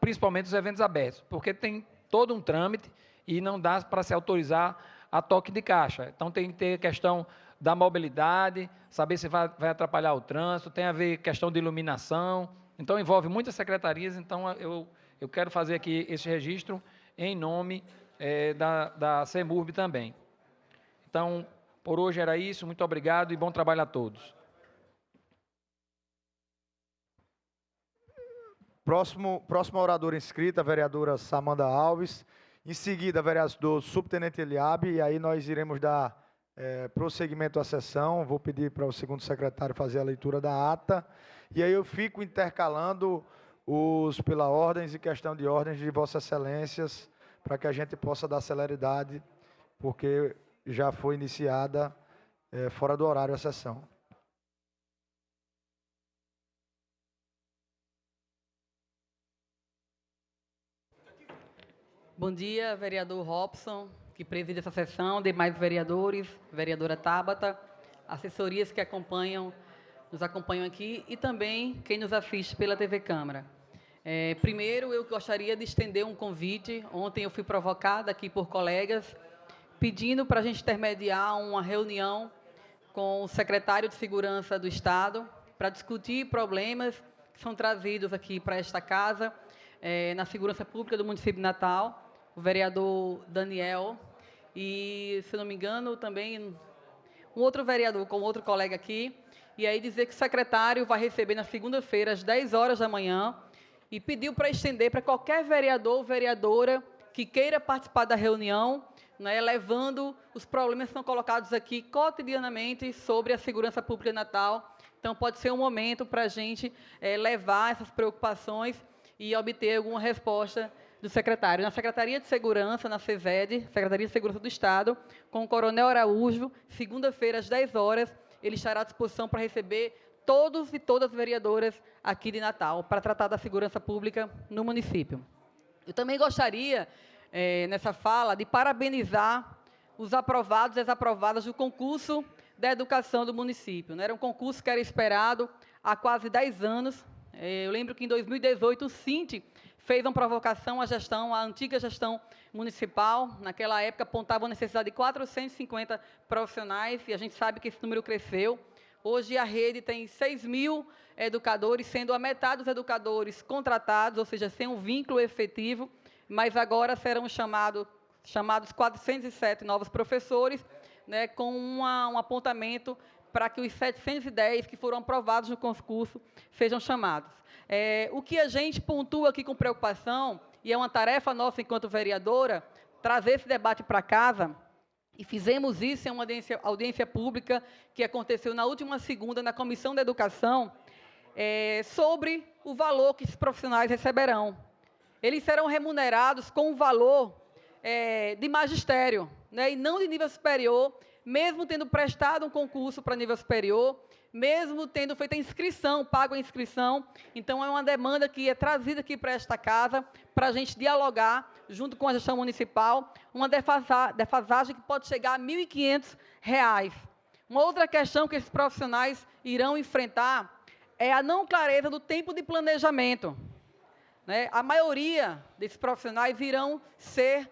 principalmente os eventos abertos, porque tem todo um trâmite e não dá para se autorizar a toque de caixa. Então tem que ter questão da mobilidade, saber se vai atrapalhar o trânsito, tem a ver questão de iluminação, então envolve muitas secretarias, então eu quero fazer aqui esse registro em nome da CEMURB também. Então, por hoje era isso, muito obrigado e bom trabalho a todos. Próxima oradora inscrita, a vereadora Samanda Alves. Em seguida, vereador subtenente Eliabe, e aí nós iremos dar prosseguimento à sessão. Vou pedir para o segundo secretário fazer a leitura da ata. E aí eu fico intercalando pela ordens e questão de ordens de Vossas Excelências, para que a gente possa dar celeridade, porque já foi iniciada fora do horário a sessão. Bom dia, vereador Robson, que preside essa sessão, demais vereadores, vereadora Tabata, assessorias que nos acompanham aqui e também quem nos assiste pela TV Câmara. Primeiro, eu gostaria de estender um convite. Ontem eu fui provocada aqui por colegas, pedindo para a gente intermediar uma reunião com o secretário de Segurança do Estado para discutir problemas que são trazidos aqui para esta casa, na segurança pública do município de Natal, o vereador Daniel, e, se não me engano, também um outro vereador, com outro colega aqui, e aí dizer que o secretário vai receber na segunda-feira, às 10 horas da manhã, e pediu para estender para qualquer vereador ou vereadora que queira participar da reunião, né, levando os problemas que são colocados aqui cotidianamente sobre a segurança pública de Natal. Então, pode ser um momento para a gente levar essas preocupações e obter alguma resposta do secretário. Na Secretaria de Segurança, na SESED, Secretaria de Segurança do Estado, com o Coronel Araújo, segunda-feira, às 10 horas, ele estará à disposição para receber todos e todas as vereadoras aqui de Natal, para tratar da segurança pública no município. Eu também gostaria, nessa fala, de parabenizar os aprovados e as aprovadas do concurso da educação do município. Era um concurso que era esperado há quase 10 anos. Eu lembro que em 2018 o Sinte fez uma provocação à antiga gestão municipal. Naquela época apontava a necessidade de 450 profissionais e a gente sabe que esse número cresceu. Hoje a rede tem 6.000 educadores, sendo a metade dos educadores contratados, ou seja, sem um vínculo efetivo, mas agora serão chamados 407 novos professores, né, com um apontamento para que os 710 que foram aprovados no concurso sejam chamados. O que a gente pontua aqui com preocupação, e é uma tarefa nossa enquanto vereadora, trazer esse debate para casa, e fizemos isso em uma audiência pública que aconteceu na última segunda na Comissão da Educação, sobre o valor que esses profissionais receberão. Eles serão remunerados com um valor de magistério, né, e não de nível superior, mesmo tendo prestado um concurso para nível superior, mesmo tendo feito a inscrição, pago a inscrição. Então, é uma demanda que é trazida aqui para esta casa, para a gente dialogar, junto com a gestão municipal, uma defasagem que pode chegar a R$ 1.500. Uma outra questão que esses profissionais irão enfrentar é a não clareza do tempo de planejamento. Né? A maioria desses profissionais irão ser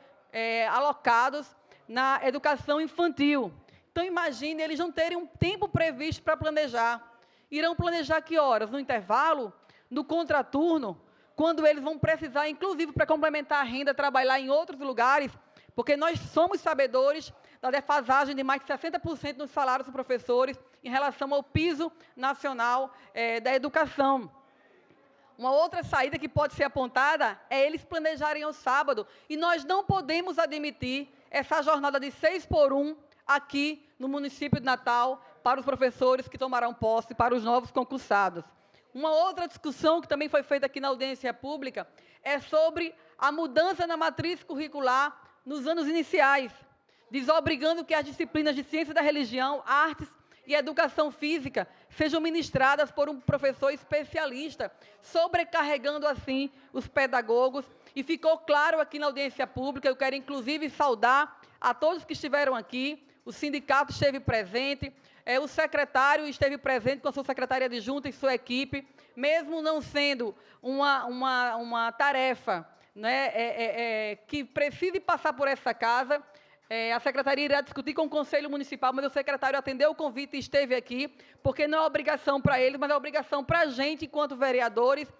alocados na educação infantil. Então, imagine eles não terem um tempo previsto para planejar. Irão planejar que horas? No intervalo? No contraturno? Quando eles vão precisar, inclusive, para complementar a renda, trabalhar em outros lugares? Porque nós somos sabedores da defasagem de mais de 60% nos salários dos professores em relação ao piso nacional da educação. Uma outra saída que pode ser apontada é eles planejarem ao sábado. E nós não podemos admitir essa jornada de 6x1 aqui no município de Natal para os professores que tomarão posse, para os novos concursados. Uma outra discussão que também foi feita aqui na audiência pública é sobre a mudança na matriz curricular nos anos iniciais, desobrigando que as disciplinas de ciência da religião, artes e educação física sejam ministradas por um professor especialista, sobrecarregando assim os pedagogos. E ficou claro aqui na audiência pública, eu quero inclusive saudar a todos que estiveram aqui, o sindicato esteve presente, o secretário esteve presente com a sua secretária adjunta e sua equipe, mesmo não sendo uma tarefa, né, que precise passar por essa casa. A secretaria irá discutir com o Conselho Municipal, mas o secretário atendeu o convite e esteve aqui, porque não é obrigação para eles, mas é obrigação para a gente, enquanto vereadores,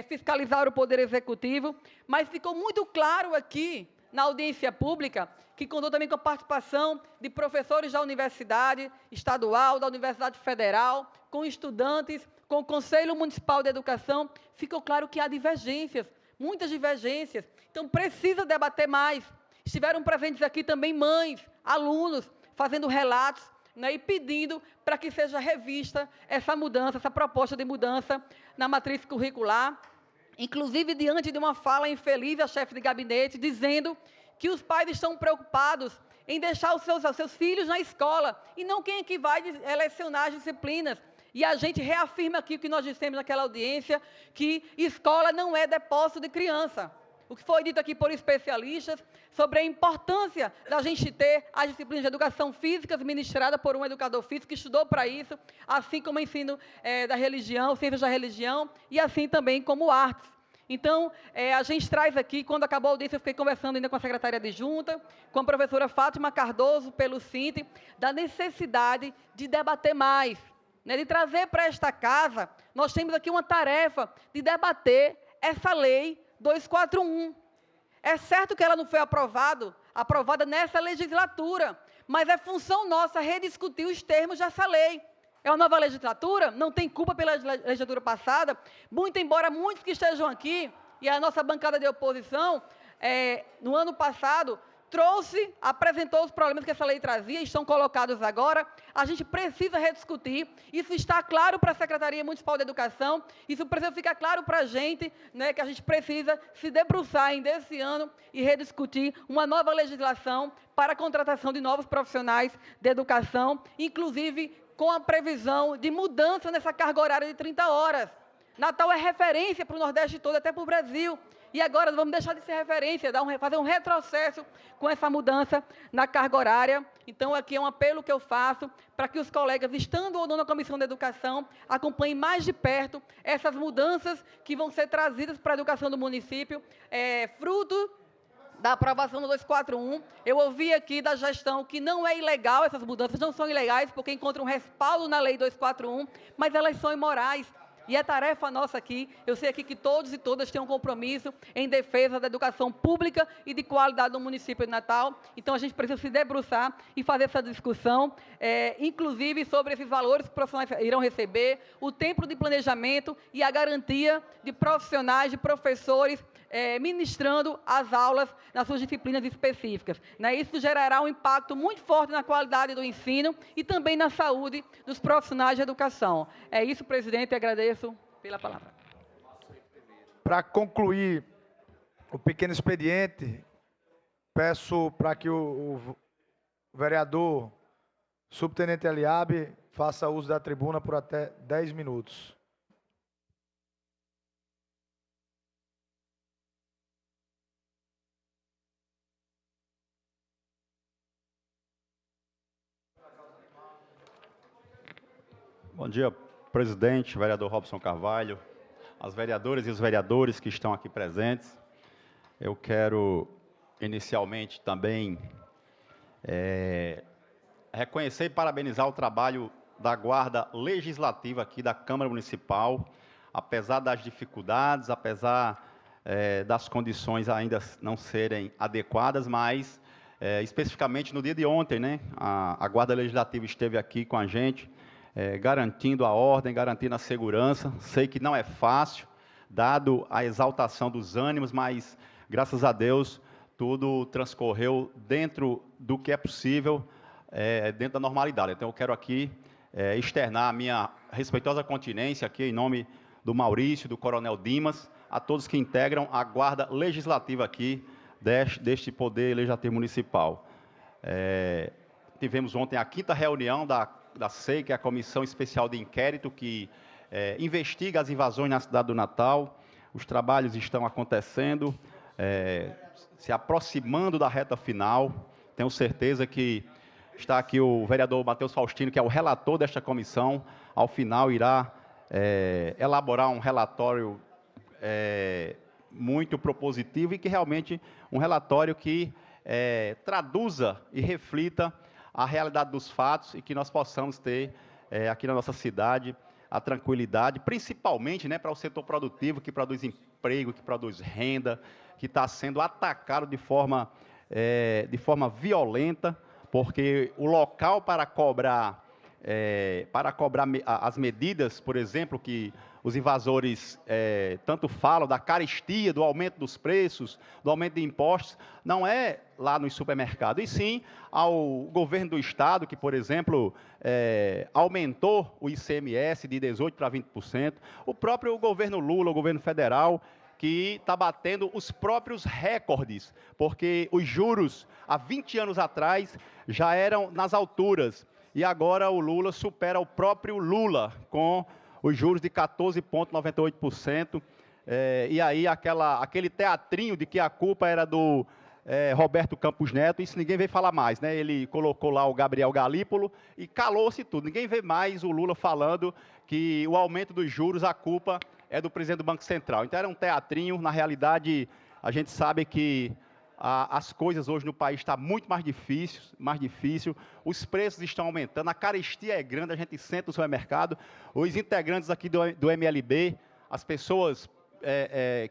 fiscalizar o Poder Executivo. Mas ficou muito claro aqui, na audiência pública, que contou também com a participação de professores da Universidade Estadual, da Universidade Federal, com estudantes, com o Conselho Municipal de Educação, ficou claro que há divergências, muitas divergências. Então, precisa debater mais. Estiveram presentes aqui também mães, alunos, fazendo relatos, né, e pedindo para que seja revista essa mudança, essa proposta de mudança na matriz curricular, inclusive diante de uma fala infeliz da chefe de gabinete, dizendo que os pais estão preocupados em deixar os seus filhos na escola, e não quem é que vai lecionar as disciplinas. E a gente reafirma aqui o que nós dissemos naquela audiência, que escola não é depósito de criança. O que foi dito aqui por especialistas sobre a importância da gente ter as disciplinas de educação física ministradas por um educador físico que estudou para isso, assim como o ensino da religião, ciências da religião, e assim também como artes. Então, a gente traz aqui, quando acabou a audiência, eu fiquei conversando ainda com a secretária adjunta, com a professora Fátima Cardoso, pelo Sinte, da necessidade de debater mais, né, de trazer para esta casa. Nós temos aqui uma tarefa de debater essa lei 241. É certo que ela não foi aprovada nessa legislatura, mas é função nossa rediscutir os termos dessa lei. É uma nova legislatura, não tem culpa pela legislatura passada, muito embora muitos que estejam aqui, e a nossa bancada de oposição, no ano passado, apresentou os problemas que essa lei trazia, estão colocados agora. A gente precisa rediscutir, isso está claro para a Secretaria Municipal de Educação, isso precisa ficar claro para a gente, né, que a gente precisa se debruçar ainda esse ano e rediscutir uma nova legislação para a contratação de novos profissionais de educação, inclusive com a previsão de mudança nessa carga horária de 30 horas. Natal é referência para o Nordeste todo, até para o Brasil. E agora vamos deixar de ser referência, fazer um retrocesso com essa mudança na carga horária. Então, aqui é um apelo que eu faço para que os colegas, estando ou não na Comissão da Educação, acompanhem mais de perto essas mudanças que vão ser trazidas para a educação do município, fruto da aprovação do 241. Eu ouvi aqui da gestão que não é ilegal, essas mudanças não são ilegais, porque encontram respaldo na Lei 241, mas elas são imorais. E é tarefa nossa aqui, eu sei aqui que todos e todas têm um compromisso em defesa da educação pública e de qualidade do município de Natal. Então, a gente precisa se debruçar e fazer essa discussão, inclusive sobre esses valores que os profissionais irão receber, o tempo de planejamento e a garantia de profissionais, de professores, ministrando as aulas nas suas disciplinas específicas. Né? Isso gerará um impacto muito forte na qualidade do ensino e também na saúde dos profissionais de educação. É isso, presidente, e agradeço pela palavra. Para concluir o pequeno expediente, peço para que o vereador subtenente Eliabe faça uso da tribuna por até 10 minutos. Bom dia, presidente, vereador Robson Carvalho, as vereadoras e os vereadores que estão aqui presentes. Eu quero, inicialmente, também reconhecer e parabenizar o trabalho da Guarda Legislativa aqui da Câmara Municipal, apesar das dificuldades, apesar das condições ainda não serem adequadas, mas, especificamente no dia de ontem, né, a Guarda Legislativa esteve aqui com a gente, garantindo a ordem, garantindo a segurança. Sei que não é fácil, dado a exaltação dos ânimos, mas, graças a Deus, tudo transcorreu dentro do que é possível, dentro da normalidade. Então, eu quero aqui externar a minha respeitosa continência aqui, em nome do Maurício, do Coronel Dimas, a todos que integram a Guarda Legislativa aqui deste Poder Legislativo Municipal. Tivemos ontem a 5ª reunião da SEI, que é a Comissão Especial de Inquérito, que investiga as invasões na cidade do Natal. Os trabalhos estão acontecendo, se aproximando da reta final. Tenho certeza que está aqui o vereador Matheus Faustino, que é o relator desta comissão. Ao final, irá elaborar um relatório muito propositivo e que realmente um relatório que traduza e reflita a realidade dos fatos e que nós possamos ter aqui na nossa cidade a tranquilidade, principalmente, né, para o setor produtivo, que produz emprego, que produz renda, que está sendo atacado de forma violenta, porque o local para cobrar as medidas, por exemplo, que os invasores tanto falam, da carestia, do aumento dos preços, do aumento de impostos, não é lá nos supermercados, e sim ao governo do Estado, que, por exemplo, aumentou o ICMS de 18% para 20%, o próprio governo Lula, o governo federal, que está batendo os próprios recordes, porque os juros, há 20 anos atrás, já eram nas alturas, e agora o Lula supera o próprio Lula, com os juros de 14,98%, e aí aquele teatrinho de que a culpa era do Roberto Campos Neto, isso ninguém veio falar mais, né? Ele colocou lá o Gabriel Galípolo e calou-se tudo. Ninguém vê mais o Lula falando que o aumento dos juros, a culpa é do presidente do Banco Central. Então era um teatrinho, na realidade a gente sabe que as coisas hoje no país estão muito mais difícil, os preços estão aumentando, a carestia é grande, a gente senta no supermercado, os integrantes aqui do MLB, as pessoas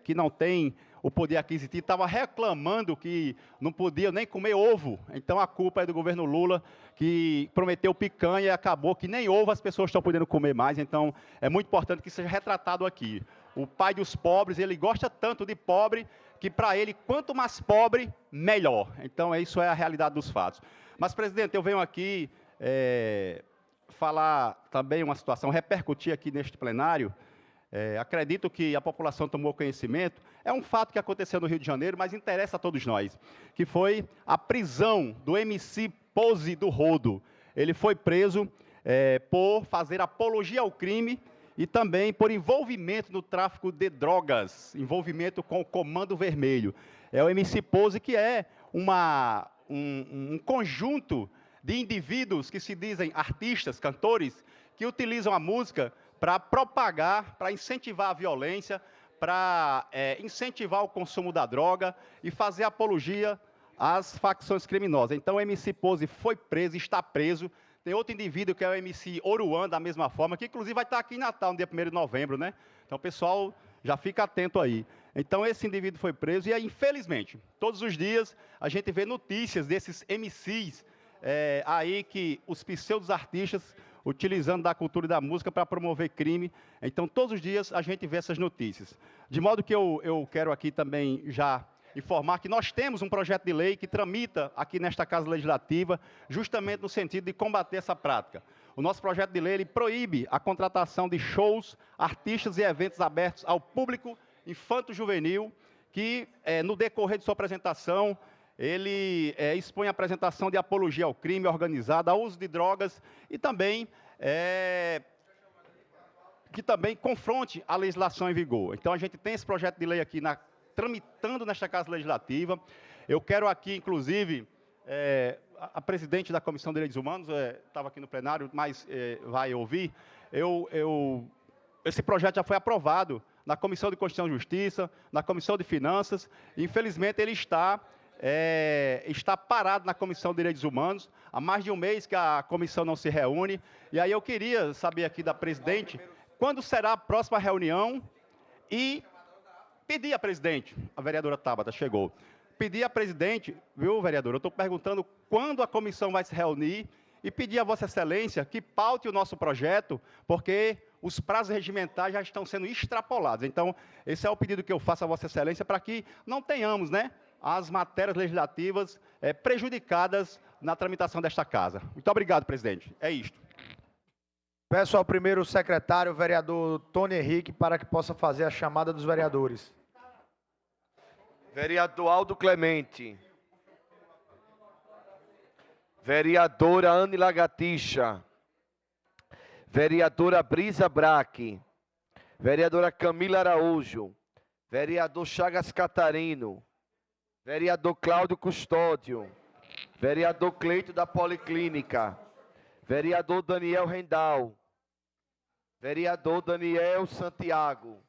que não têm o poder aquisitivo, estavam reclamando que não podiam nem comer ovo. Então a culpa é do governo Lula, que prometeu picanha e acabou que nem ovo as pessoas estão podendo comer mais. Então é muito importante que seja retratado aqui. O pai dos pobres, ele gosta tanto de pobre, que para ele, quanto mais pobre, melhor. Então, isso é a realidade dos fatos. Mas, presidente, eu venho aqui falar também uma situação, repercutir aqui neste plenário. Acredito que a população tomou conhecimento. É um fato que aconteceu no Rio de Janeiro, mas interessa a todos nós, que foi a prisão do MC Pose do Rodo. Ele foi preso por fazer apologia ao crime e também por envolvimento no tráfico de drogas, envolvimento com o Comando Vermelho. É o MC Pose, que é um conjunto de indivíduos que se dizem artistas, cantores, que utilizam a música para propagar, para incentivar a violência, para incentivar o consumo da droga e fazer apologia às facções criminosas. Então, o MC Pose foi preso, está preso. Tem outro indivíduo que é o MC Oruan, da mesma forma, que inclusive vai estar aqui em Natal, no dia 1º de novembro, né? Então, pessoal, já fica atento aí. Então, esse indivíduo foi preso e, aí, infelizmente, todos os dias a gente vê notícias desses MCs aí que os pseudos artistas utilizando da cultura e da música para promover crime. Então, todos os dias a gente vê essas notícias. De modo que eu quero aqui também já informar que nós temos um projeto de lei que tramita aqui nesta Casa Legislativa, justamente no sentido de combater essa prática. O nosso projeto de lei ele proíbe a contratação de shows, artistas e eventos abertos ao público infanto-juvenil, que, no decorrer de sua apresentação, ele expõe a apresentação de apologia ao crime organizado, ao uso de drogas e também que também confronte a legislação em vigor. Então, a gente tem esse projeto de lei aqui tramitando nesta Casa Legislativa. Eu quero aqui, inclusive, a presidente da Comissão de Direitos Humanos, estava aqui no plenário, mas vai ouvir, esse projeto já foi aprovado na Comissão de Constituição e Justiça, na Comissão de Finanças, e, infelizmente, ele está parado na Comissão de Direitos Humanos, há mais de um mês que a comissão não se reúne, e aí eu queria saber aqui da presidente, quando será a próxima reunião, e pedir à presidente, a vereadora Tabata chegou, pedir à presidente, viu, vereadora, eu estou perguntando quando a comissão vai se reunir, e pedir a Vossa Excelência que paute o nosso projeto, porque os prazos regimentais já estão sendo extrapolados. Então, esse é o pedido que eu faço a Vossa Excelência, para que não tenhamos, né, as matérias legislativas prejudicadas na tramitação desta casa. Muito obrigado, presidente. É isto. Peço ao primeiro secretário, o vereador Tony Henrique, para que possa fazer a chamada dos vereadores. Vereador Aldo Clemente. Vereadora Anne Lagartixa. Vereadora Brisa Braque. Vereadora Camila Araújo. Vereador Chagas Catarino. Vereador Cláudio Custódio. Vereador Cleito da Policlínica. Vereador Daniel Rendal. Vereador Daniel Santiago.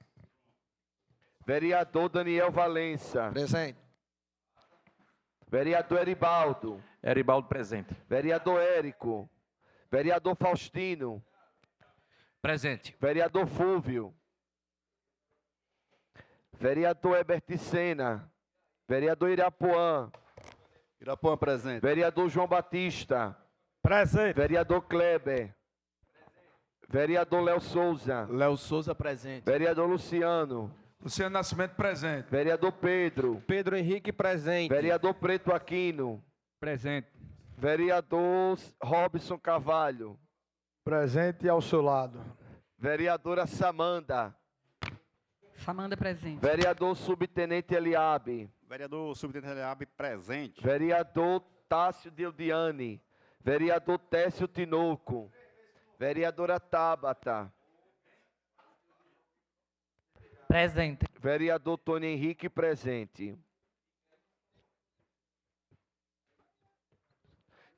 Vereador Daniel Valença. Presente. Vereador Eribaldo. Eribaldo presente. Vereador Érico. Vereador Faustino. Presente. Vereador Fúvio. Vereador Herbert Sena. Vereador Irapuã. Irapuã presente. Vereador João Batista. Presente. Vereador Kleber. Vereador Léo Souza. Léo Souza presente. Vereador Luciano. Luciano Nascimento presente. Vereador Pedro. Pedro Henrique presente. Vereador Preto Aquino. Presente. Vereador Robson Carvalho. Presente e ao seu lado. Vereadora Samanda. Samanda presente. Vereador Subtenente Eliabe. Vereador Subtenente Eliabe presente. Vereador Tássio Dildiane. Vereador Técio Tinoco. Vereadora Tabata. Presente. Vereador Tony Henrique presente.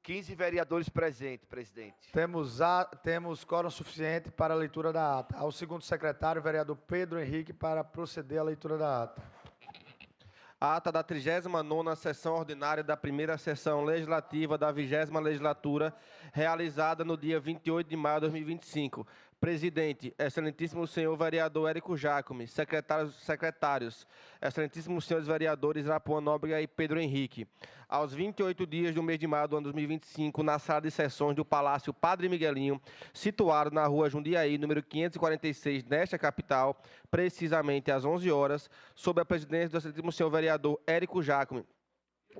15 vereadores presentes, presidente. Temos quórum suficiente para a leitura da ata. Ao segundo secretário, vereador Pedro Henrique, para proceder à leitura da ata. A ata da 39ª sessão ordinária da primeira sessão legislativa da 20ª legislatura, realizada no dia 28 de maio de 2025. Presidente, excelentíssimo senhor vereador Érico Jacome, secretários, excelentíssimos senhores vereadores Irapuã Nóbrega e Pedro Henrique. Aos 28 dias do mês de maio do ano 2025, na sala de sessões do Palácio Padre Miguelinho, situado na rua Jundiaí, número 546, nesta capital, precisamente às 11 horas, sob a presidência do excelentíssimo senhor vereador Érico Jacome,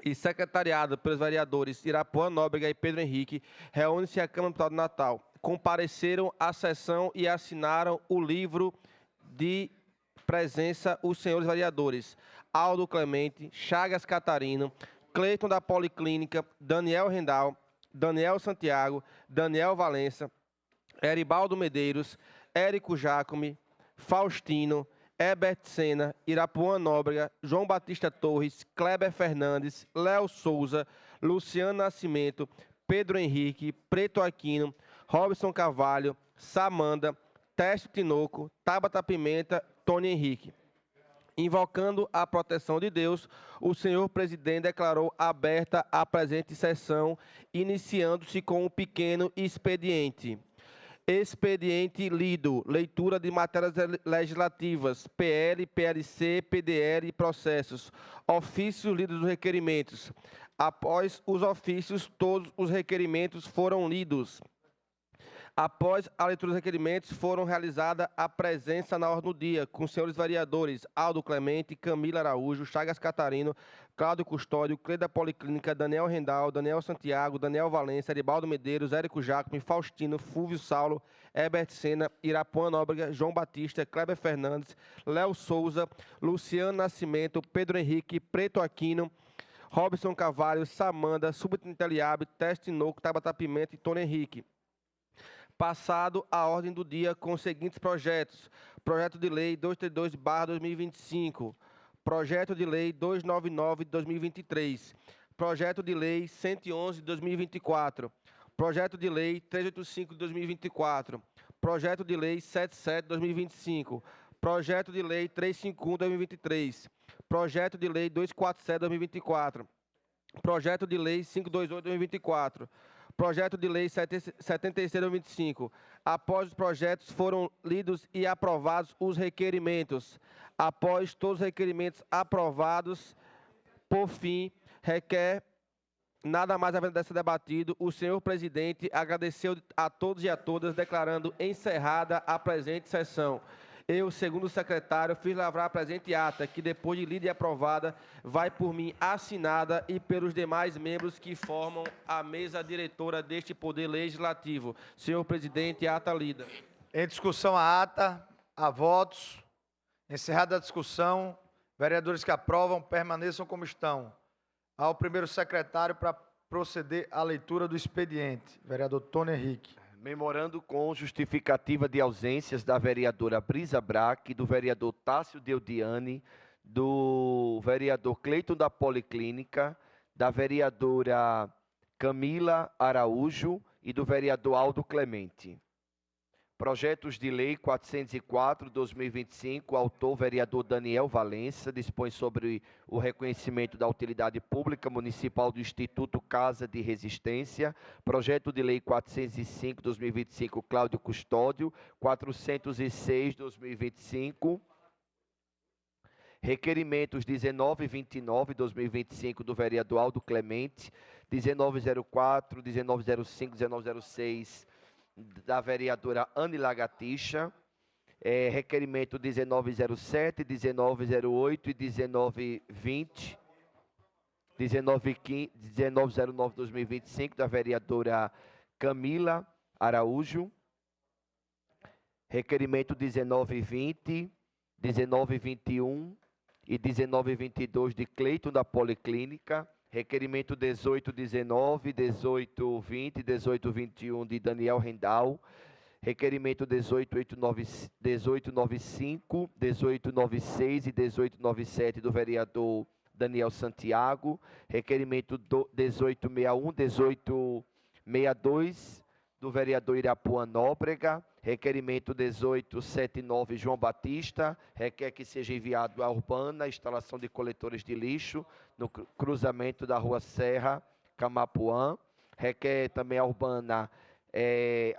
e secretariado pelos vereadores Irapuã Nóbrega e Pedro Henrique, reúne-se a Câmara Municipal do Natal. Compareceram à sessão e assinaram o livro de presença os senhores vereadores Aldo Clemente, Chagas Catarino, Cleiton da Policlínica, Daniel Rendal, Daniel Santiago, Daniel Valença, Eribaldo Medeiros, Érico Jacome, Faustino, Herbert Sena, Irapuã Nóbrega, João Batista Torres, Kleber Fernandes, Léo Souza, Luciano Nascimento, Pedro Henrique, Preto Aquino, Robson Carvalho, Samanda, Técio Tinoco, Tabata Pimenta, Tony Henrique. Invocando a proteção de Deus, o senhor presidente declarou aberta a presente sessão, iniciando-se com um pequeno expediente. Expediente lido, leitura de matérias legislativas, PL, PLC, PDL e processos. Ofícios lidos dos requerimentos. Após os ofícios, todos os requerimentos foram lidos. Após a leitura dos requerimentos, foram realizada a presença na ordem do dia, com os senhores vereadores Aldo Clemente, Camila Araújo, Chagas Catarino, Cláudio Custódio, Cleda Policlínica, Daniel Rendal, Daniel Santiago, Daniel Valença, Aribaldo Medeiros, Érico Jacome, Faustino, Fúvio Saulo, Herbert Sena, Irapuã Nóbrega, João Batista, Kleber Fernandes, Léo Souza, Luciano Nascimento, Pedro Henrique, Preto Aquino, Robson Carvalho, Samanda, Subtenente Eliabe, Teste Noco, Tabata Pimenta e Tony Henrique. Passado a ordem do dia com os seguintes projetos. Projeto de Lei 232/2025. Projeto de Lei 299/2023. Projeto de Lei 111/2024. Projeto de Lei 385/2024. Projeto de Lei 77/2025. Projeto de Lei 351/2023. Projeto de Lei 247/2024. Projeto de Lei 528/2024. Projeto de Lei 76/2025. Após os projetos foram lidos e aprovados os requerimentos. Após todos os requerimentos aprovados, por fim, requer nada mais havendo ser debatido, o senhor presidente agradeceu a todos e a todas, declarando encerrada a presente sessão. Eu, segundo o secretário, fiz lavrar a presente ata, que depois de lida e aprovada, vai por mim assinada e pelos demais membros que formam a mesa diretora deste Poder Legislativo. Senhor presidente, ata lida. Em discussão a ata, há votos. Encerrada a discussão, vereadores que aprovam permaneçam como estão. Ao primeiro secretário para proceder à leitura do expediente. Vereador Tony Henrique. Memorando com justificativa de ausências da vereadora Brisa Braque, do vereador Tássio Deudiane, do vereador Cleiton da Policlínica, da vereadora Camila Araújo e do vereador Aldo Clemente. Projetos de Lei 404/2025, autor vereador Daniel Valença, dispõe sobre o reconhecimento da utilidade pública municipal do Instituto Casa de Resistência. Projeto de Lei 405/2025, Cláudio Custódio, 406/2025. Requerimentos 1929/2025 do vereador Aldo Clemente, 1904, 1905, 1906 da vereadora Anne Lagartixa, requerimento 1907, 1908 e 1920, 1909/2025 da vereadora Camila Araújo, requerimento 1920, 1921 e 1922 de Cleiton da Policlínica, requerimento 1819, 1820, 1821 de Daniel Rendal, requerimento 1895, 1896 e 1897 do vereador Daniel Santiago, requerimento 1861, 1862 do vereador Irapuã Nóbrega, requerimento 1879 João Batista, requer que seja enviado à Urbana a instalação de coletores de lixo no cruzamento da Rua Serra, Camapuã, requer também a Urbana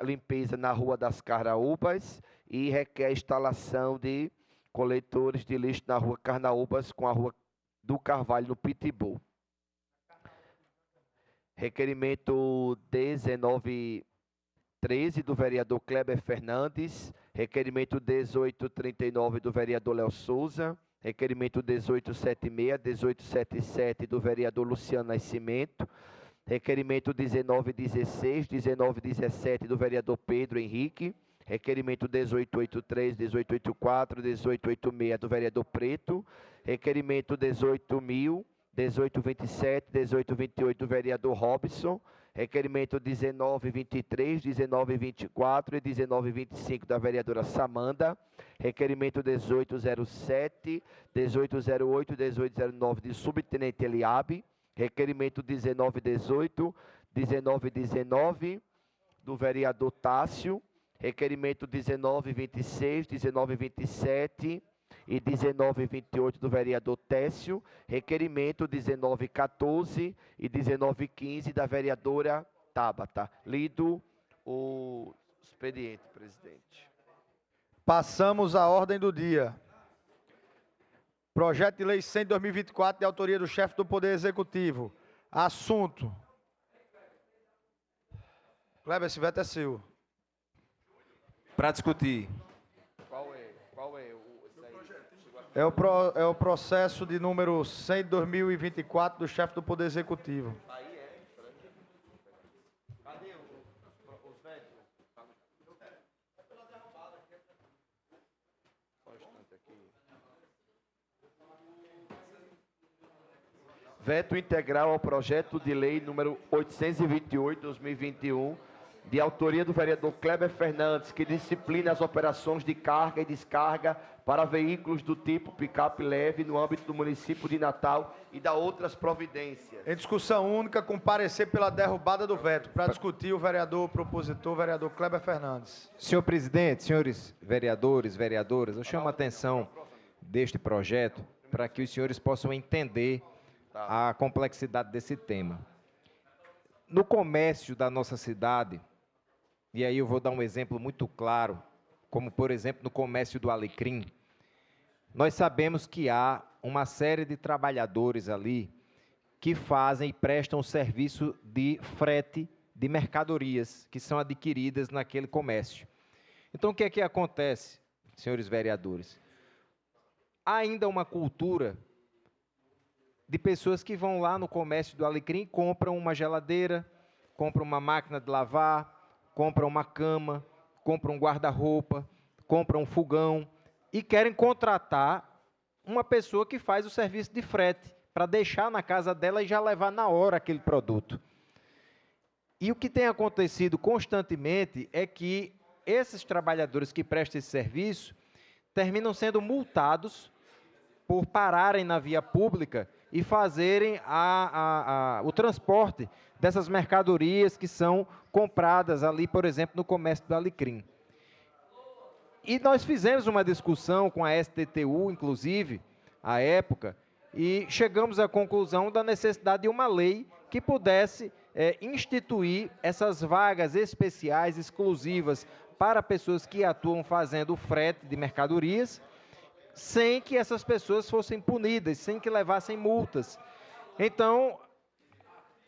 limpeza na Rua das Carnaúbas e requer a instalação de coletores de lixo na Rua Carnaúbas com a Rua do Carvalho no Pitbull. Requerimento 1913 do vereador Kleber Fernandes, requerimento 1839 do vereador Léo Souza, requerimento 1876, 1877 do vereador Luciano Nascimento, requerimento 1916, 1917 do vereador Pedro Henrique, requerimento 1883, 1884, 1886 do vereador Preto, requerimento 18.000, 1827, 1828 do vereador Robson, requerimento 1923, 1924 e 1925 da vereadora Samanda, requerimento 1807, 1808 e 1809 de subtenente Eliabe, requerimento 1918, 1919 do vereador Tássio, requerimento 1926, 1927 e 1928 do vereador Técio, requerimento 1914 e 1915 da vereadora Tabata. Lido o expediente, presidente. Passamos à ordem do dia. Projeto de Lei 100 de 2024, de autoria do chefe do Poder Executivo. Assunto. Kleber, esse veto é seu. Para discutir. Qual é o... É o processo de número 100 de 2024 do chefe do Poder Executivo. Cadê os vetos? Veto integral ao projeto de lei número 828/2021, de autoria do vereador Kleber Fernandes, que disciplina as operações de carga e descarga para veículos do tipo picape leve no âmbito do município de Natal e da outras providências. Em discussão única, com parecer pela derrubada do veto. Para discutir, o vereador propositor, vereador Kleber Fernandes. Senhor presidente, senhores vereadores, vereadoras, eu chamo a atenção deste projeto para que os senhores possam entender a complexidade desse tema. No comércio da nossa cidade, e aí eu vou dar um exemplo muito claro, como, por exemplo, no comércio do Alecrim, nós sabemos que há uma série de trabalhadores ali que fazem e prestam o serviço de frete de mercadorias que são adquiridas naquele comércio. Então, o que é que acontece, senhores vereadores? Há ainda uma cultura de pessoas que vão lá no comércio do Alecrim e compram uma geladeira, compram uma máquina de lavar, compram uma cama, compram um guarda-roupa, compram um fogão e querem contratar uma pessoa que faz o serviço de frete para deixar na casa dela e já levar na hora aquele produto. E o que tem acontecido constantemente é que esses trabalhadores que prestam esse serviço terminam sendo multados por pararem na via pública e fazerem o transporte dessas mercadorias que são compradas ali, por exemplo, no comércio do Alecrim. E nós fizemos uma discussão com a STTU, inclusive, à época, e chegamos à conclusão da necessidade de uma lei que pudesse instituir essas vagas especiais, exclusivas, para pessoas que atuam fazendo o frete de mercadorias, sem que essas pessoas fossem punidas, sem que levassem multas. Então,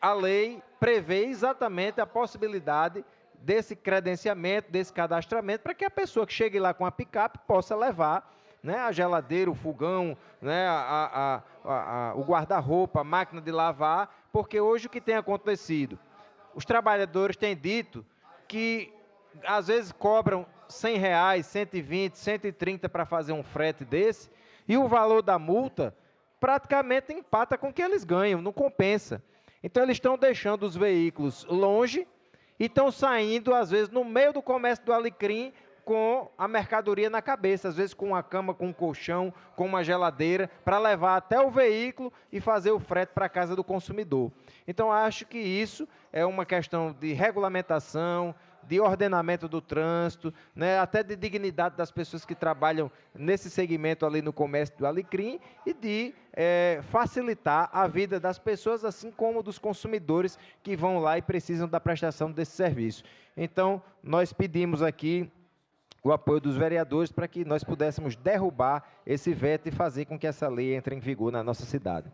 a lei prevê exatamente a possibilidade desse credenciamento, desse cadastramento, para que a pessoa que chegue lá com a picape possa levar, né, a geladeira, o fogão, né, o guarda-roupa, a máquina de lavar, porque hoje o que tem acontecido? Os trabalhadores têm dito que, às vezes, cobram R$100, 120, 130 para fazer um frete desse, e o valor da multa praticamente empata com o que eles ganham, não compensa. Então, eles estão deixando os veículos longe e estão saindo, às vezes, no meio do comércio do Alecrim, com a mercadoria na cabeça, às vezes com uma cama, com um colchão, com uma geladeira, para levar até o veículo e fazer o frete para a casa do consumidor. Então, acho que isso é uma questão de regulamentação, de ordenamento do trânsito, né, até de dignidade das pessoas que trabalham nesse segmento ali no comércio do Alecrim e de facilitar a vida das pessoas, assim como dos consumidores que vão lá e precisam da prestação desse serviço. Então, nós pedimos aqui o apoio dos vereadores para que nós pudéssemos derrubar esse veto e fazer com que essa lei entre em vigor na nossa cidade.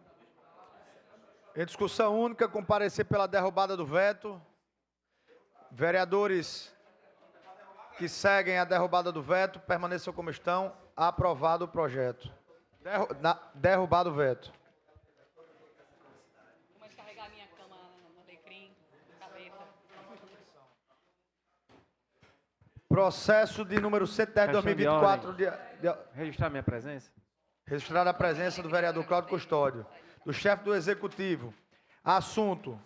Em discussão única, com parecer pela derrubada do veto. Vereadores que seguem a derrubada do veto, permaneçam como estão. Aprovado o projeto. Derrubado o veto. Vou descarregar minha cama no Alecrim, cabeça. Processo de número 110 de 2024. Registrar minha presença? Registrar a presença do vereador Cláudio Custódio. do chefe do Executivo. Assunto: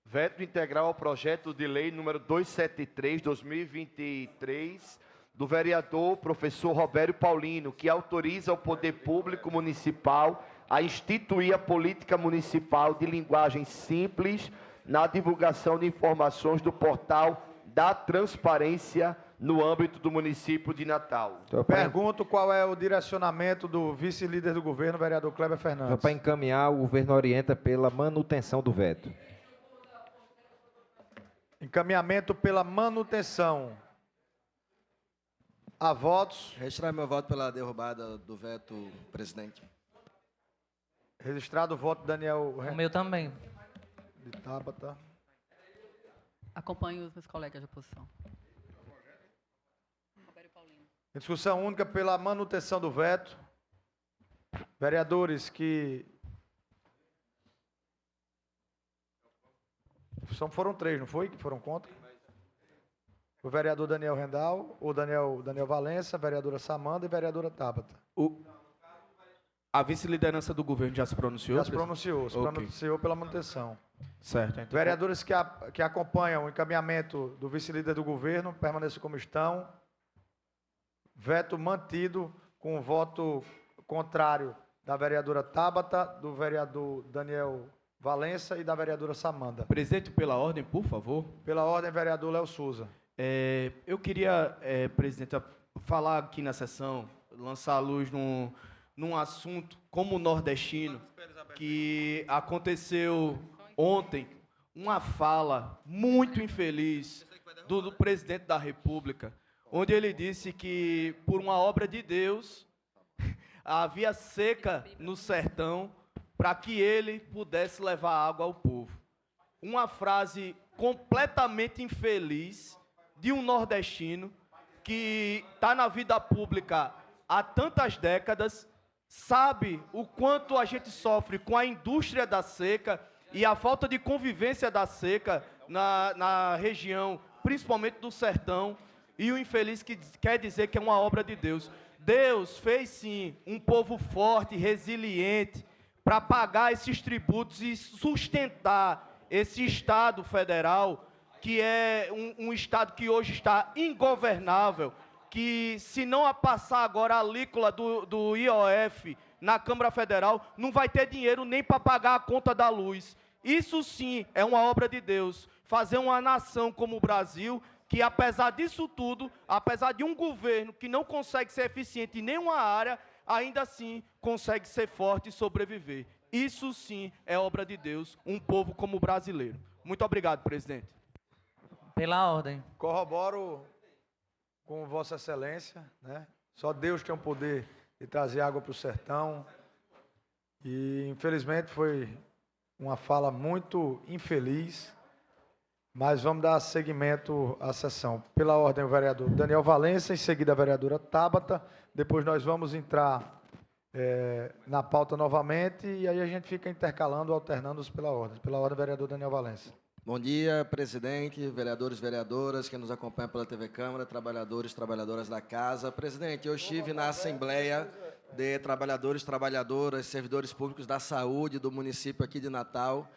veto integral ao projeto de lei número 273/2023 do vereador professor Robério Paulino, que autoriza o poder público municipal a instituir a política municipal de linguagem simples na divulgação de informações do portal da transparência no âmbito do município de Natal. Pergunto qual é o direcionamento do vice-líder do governo, vereador Kleber Fernandes. Para encaminhar, o governo orienta pela manutenção do veto. Encaminhamento pela manutenção. Há votos. Registrar meu voto pela derrubada do veto, presidente. Registrado o voto, Daniel. O meu também. De Tabata. Acompanho os meus colegas de oposição. Em discussão única pela manutenção do veto. Vereadores que... Foram 3, não foi? Que foram contra? O vereador Daniel Rendal, o Daniel Valença, a vereadora Samanda e a vereadora Tabata. A vice-liderança do governo já se pronunciou? Já se pronunciou, pronunciou pela manutenção. Certo. Então, vereadores que acompanham o encaminhamento do vice-líder do governo, permaneçam como estão. Veto mantido com o voto contrário da vereadora Tabata, do vereador Daniel Valença e da vereadora Samanda. Presidente, pela ordem, por favor. Pela ordem, vereador Léo Souza. Eu queria, presidente, falar aqui na sessão, lançar a luz num assunto como o nordestino, que aconteceu ontem, uma fala muito infeliz do presidente da República, onde ele disse que, por uma obra de Deus, havia seca no sertão para que ele pudesse levar água ao povo. Uma frase completamente infeliz de um nordestino que está na vida pública há tantas décadas, sabe o quanto a gente sofre com a indústria da seca e a falta de convivência da seca na região, principalmente do sertão, e o infeliz que quer dizer que é uma obra de Deus. Deus fez sim um povo forte, resiliente, para pagar esses tributos e sustentar esse Estado federal, que é um Estado que hoje está ingovernável, que se não passar agora a alíquota do IOF na Câmara Federal, não vai ter dinheiro nem para pagar a conta da luz. Isso sim é uma obra de Deus, fazer uma nação como o Brasil, que apesar disso tudo, apesar de um governo que não consegue ser eficiente em nenhuma área, ainda assim consegue ser forte e sobreviver. Isso sim é obra de Deus, um povo como o brasileiro. Muito obrigado, presidente. Pela ordem. Corroboro com Vossa Excelência, né? Só Deus tem o poder de trazer água para o sertão. E, infelizmente, foi uma fala muito infeliz, mas vamos dar seguimento à sessão. Pela ordem, o vereador Daniel Valença, em seguida a vereadora Tabata, depois nós vamos entrar na pauta novamente, e aí a gente fica intercalando, alternando-os pela ordem. Pela ordem, vereador Daniel Valença. Bom dia, presidente, vereadores, vereadoras, que nos acompanham pela TV Câmara, trabalhadores, trabalhadoras da casa. Presidente, eu estive na Assembleia de Trabalhadores, Trabalhadoras, Servidores Públicos da Saúde do município aqui de Natal,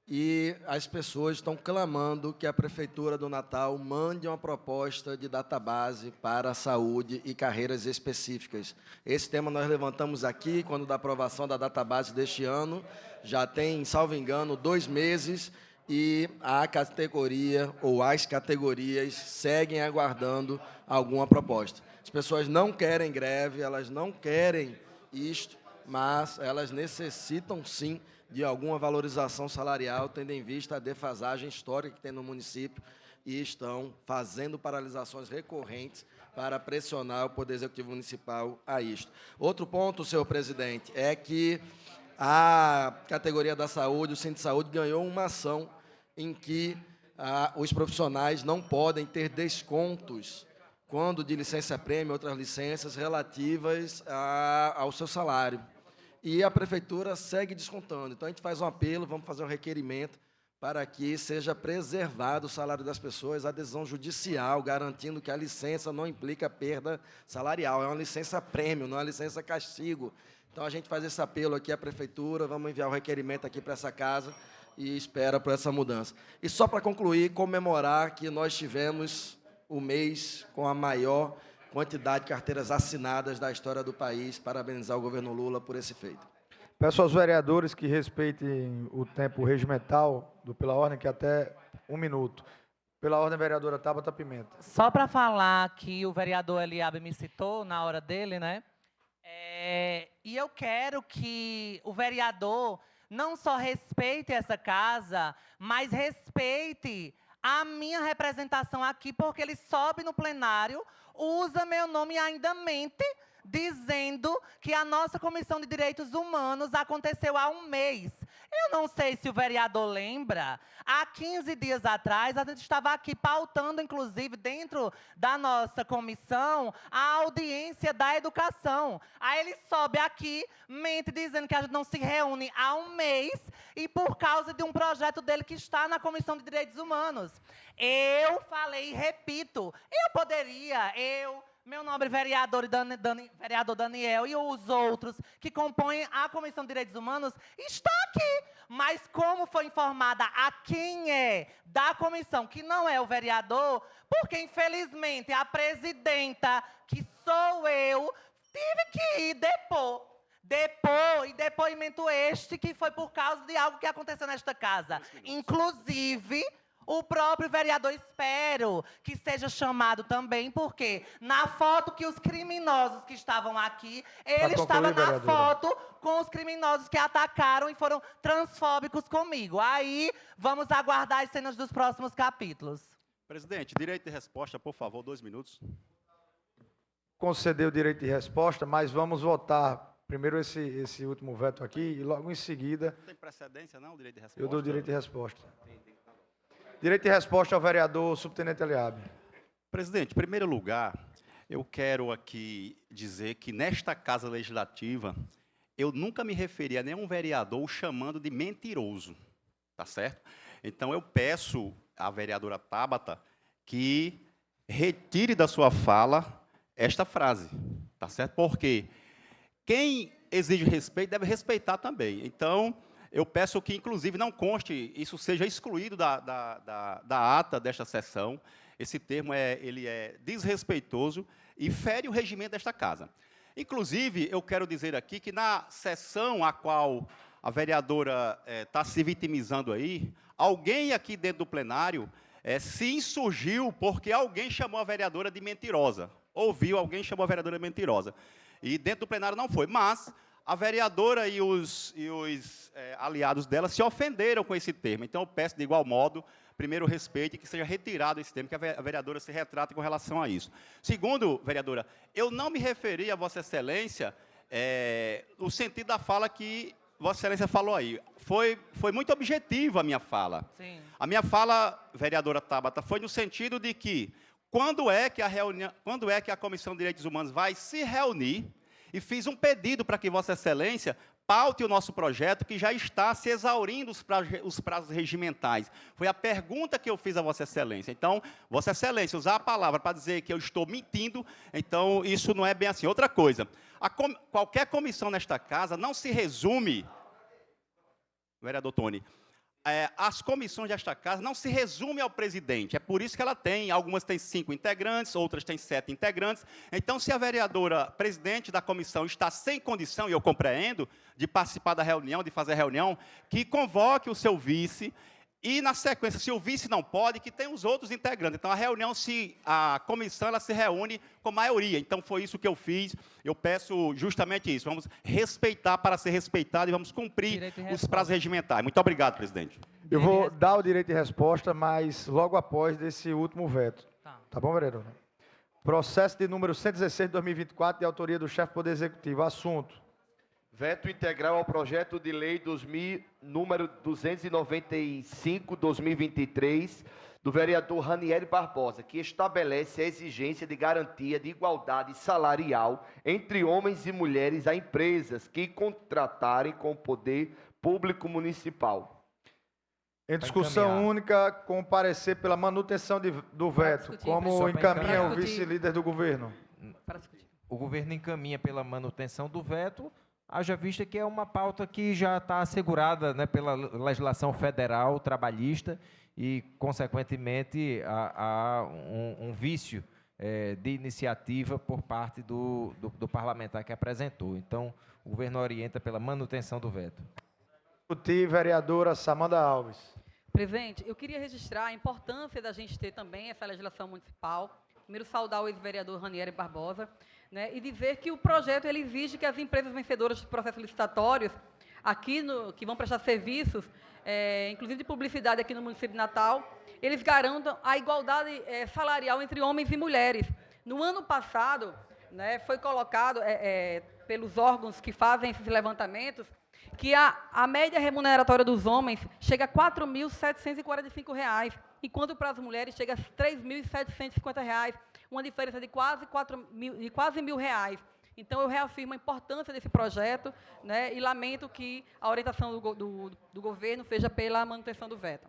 e as pessoas estão clamando que a Prefeitura do Natal mande uma proposta de database para a saúde e carreiras específicas. Esse tema nós levantamos aqui, quando da aprovação da database deste ano, já tem, salvo engano, 2 meses, e a categoria ou as categorias seguem aguardando alguma proposta. As pessoas não querem greve, elas não querem isto, mas elas necessitam, sim, de alguma valorização salarial, tendo em vista a defasagem histórica que tem no município, e estão fazendo paralisações recorrentes para pressionar o Poder Executivo Municipal a isto. Outro ponto, senhor presidente, é que a categoria da saúde, o Centro de Saúde, ganhou uma ação em que os profissionais não podem ter descontos quando de licença-prêmio, outras licenças relativas ao seu salário. E a Prefeitura segue descontando. Então, a gente faz um apelo, vamos fazer um requerimento para que seja preservado o salário das pessoas, a decisão judicial, garantindo que a licença não implica perda salarial. É uma licença-prêmio, não é uma licença-castigo, Então, a gente faz esse apelo aqui à Prefeitura, vamos enviar o requerimento aqui para essa casa e espera por essa mudança. E só para concluir, comemorar que nós tivemos o mês com a maior quantidade de carteiras assinadas da história do país. Parabenizar o governo Lula por esse feito. Peço aos vereadores que respeitem o tempo regimental do Pela Ordem, que é até 1 minuto. Pela ordem, vereadora Tabata Pimenta. Só para falar que o vereador Eliabe me citou na hora dele, né? E eu quero que o vereador não só respeite essa casa, mas respeite a minha representação aqui, porque ele sobe no plenário, usa meu nome e ainda mente, dizendo que a nossa Comissão de Direitos Humanos aconteceu há 1 mês. Eu não sei se o vereador lembra, há 15 dias atrás, a gente estava aqui pautando, inclusive, dentro da nossa comissão, a audiência da educação. Aí ele sobe aqui, mente, dizendo que a gente não se reúne há 1 mês, e por causa de um projeto dele que está na Comissão de Direitos Humanos. Eu falei e repito, meu nobre vereador, vereador Daniel e os outros que compõem a Comissão de Direitos Humanos, está aqui. Mas como foi informada a quem é da comissão, que não é o vereador, porque, infelizmente, a presidenta, que sou eu, tive que ir depor. E depoimento este que foi por causa de algo que aconteceu nesta casa. Inclusive, o próprio vereador, espero que seja chamado também, porque na foto que os criminosos que estavam aqui, ele estava na foto com os criminosos que atacaram e foram transfóbicos comigo. Aí, vamos aguardar as cenas dos próximos capítulos. Presidente, direito de resposta, por favor, 2 minutos. Conceder o direito de resposta, mas vamos votar primeiro esse último veto aqui e logo em seguida... Não tem precedência, não, o direito de resposta? Eu dou direito de resposta. Direito de resposta ao vereador subtenente Eliabe. Presidente, em primeiro lugar, eu quero aqui dizer que nesta Casa Legislativa, eu nunca me referi a nenhum vereador chamando de mentiroso, tá certo? Então, eu peço à vereadora Tabata que retire da sua fala esta frase, tá certo? Porque quem exige respeito deve respeitar também. Então, eu peço que, inclusive, não conste, isso seja excluído da ata desta sessão. Esse termo ele é desrespeitoso e fere o regimento desta casa. Inclusive, eu quero dizer aqui que na sessão a qual a vereadora está se vitimizando aí, alguém aqui dentro do plenário se insurgiu porque alguém chamou a vereadora de mentirosa. Ouviu, alguém chamou a vereadora de mentirosa. E dentro do plenário não foi, mas a vereadora e os aliados dela se ofenderam com esse termo. Então, eu peço, de igual modo, primeiro, respeito e que seja retirado esse termo, que a vereadora se retrate com relação a isso. Segundo, vereadora, eu não me referi a Vossa Excelência no sentido da fala que Vossa Excelência falou aí. Foi muito objetiva a minha fala. Sim. A minha fala, vereadora Tabata, foi no sentido de que, quando é que a Comissão de Direitos Humanos vai se reunir, e fiz um pedido para que Vossa Excelência paute o nosso projeto, que já está se exaurindo os prazos regimentais. Foi a pergunta que eu fiz a Vossa Excelência. Então, Vossa Excelência, usar a palavra para dizer que eu estou mentindo, então isso não é bem assim. Outra coisa, qualquer comissão nesta casa não se resume, vereador Tony, as comissões desta casa não se resumem ao presidente. É por isso que ela tem, algumas têm 5 integrantes, outras têm 7 integrantes. Então, se a vereadora presidente da comissão está sem condição, e eu compreendo, de participar da reunião, de fazer a reunião, que convoque o seu vice, e na sequência, se o vice não pode, que tem os outros integrantes. Então, a comissão ela se reúne com maioria. Então, foi isso que eu fiz. Eu peço justamente isso. Vamos respeitar para ser respeitado e vamos cumprir os prazos regimentais. Muito obrigado, presidente. Eu vou dar o direito de resposta, mas logo após desse último veto. Tá bom, vereador? Processo de número 116 de 2024, de autoria do chefe do Poder Executivo. Assunto: veto integral ao projeto de lei número 295/2023, do vereador Ranieri Barbosa, que estabelece a exigência de garantia de igualdade salarial entre homens e mulheres a empresas que contratarem com o poder público municipal. Em discussão única, com parecer pela manutenção do veto. Como encaminha o vice-líder do governo? O governo encaminha pela manutenção do veto. haja vista que é uma pauta que já está assegurada, né, pela legislação federal trabalhista e, consequentemente, há um vício de iniciativa por parte do parlamentar que apresentou. Então, o governo orienta pela manutenção do veto. Discutir, vereadora Samanda Alves. Presidente, eu queria registrar a importância da gente ter também essa legislação municipal. Primeiro, saudar o ex-vereador Ranieri Barbosa, né, e dizer que o projeto ele exige que as empresas vencedoras de processos licitatórios, que vão prestar serviços, inclusive de publicidade aqui no município de Natal, eles garantam a igualdade salarial entre homens e mulheres. No ano passado, né, foi colocado pelos órgãos que fazem esses levantamentos que a média remuneratória dos homens chega a R$ 4.745, enquanto para as mulheres chega a R$ 3.750, uma diferença de quase R$ 1.000. Então, eu reafirmo a importância desse projeto, né, e lamento que a orientação do governo seja pela manutenção do veto.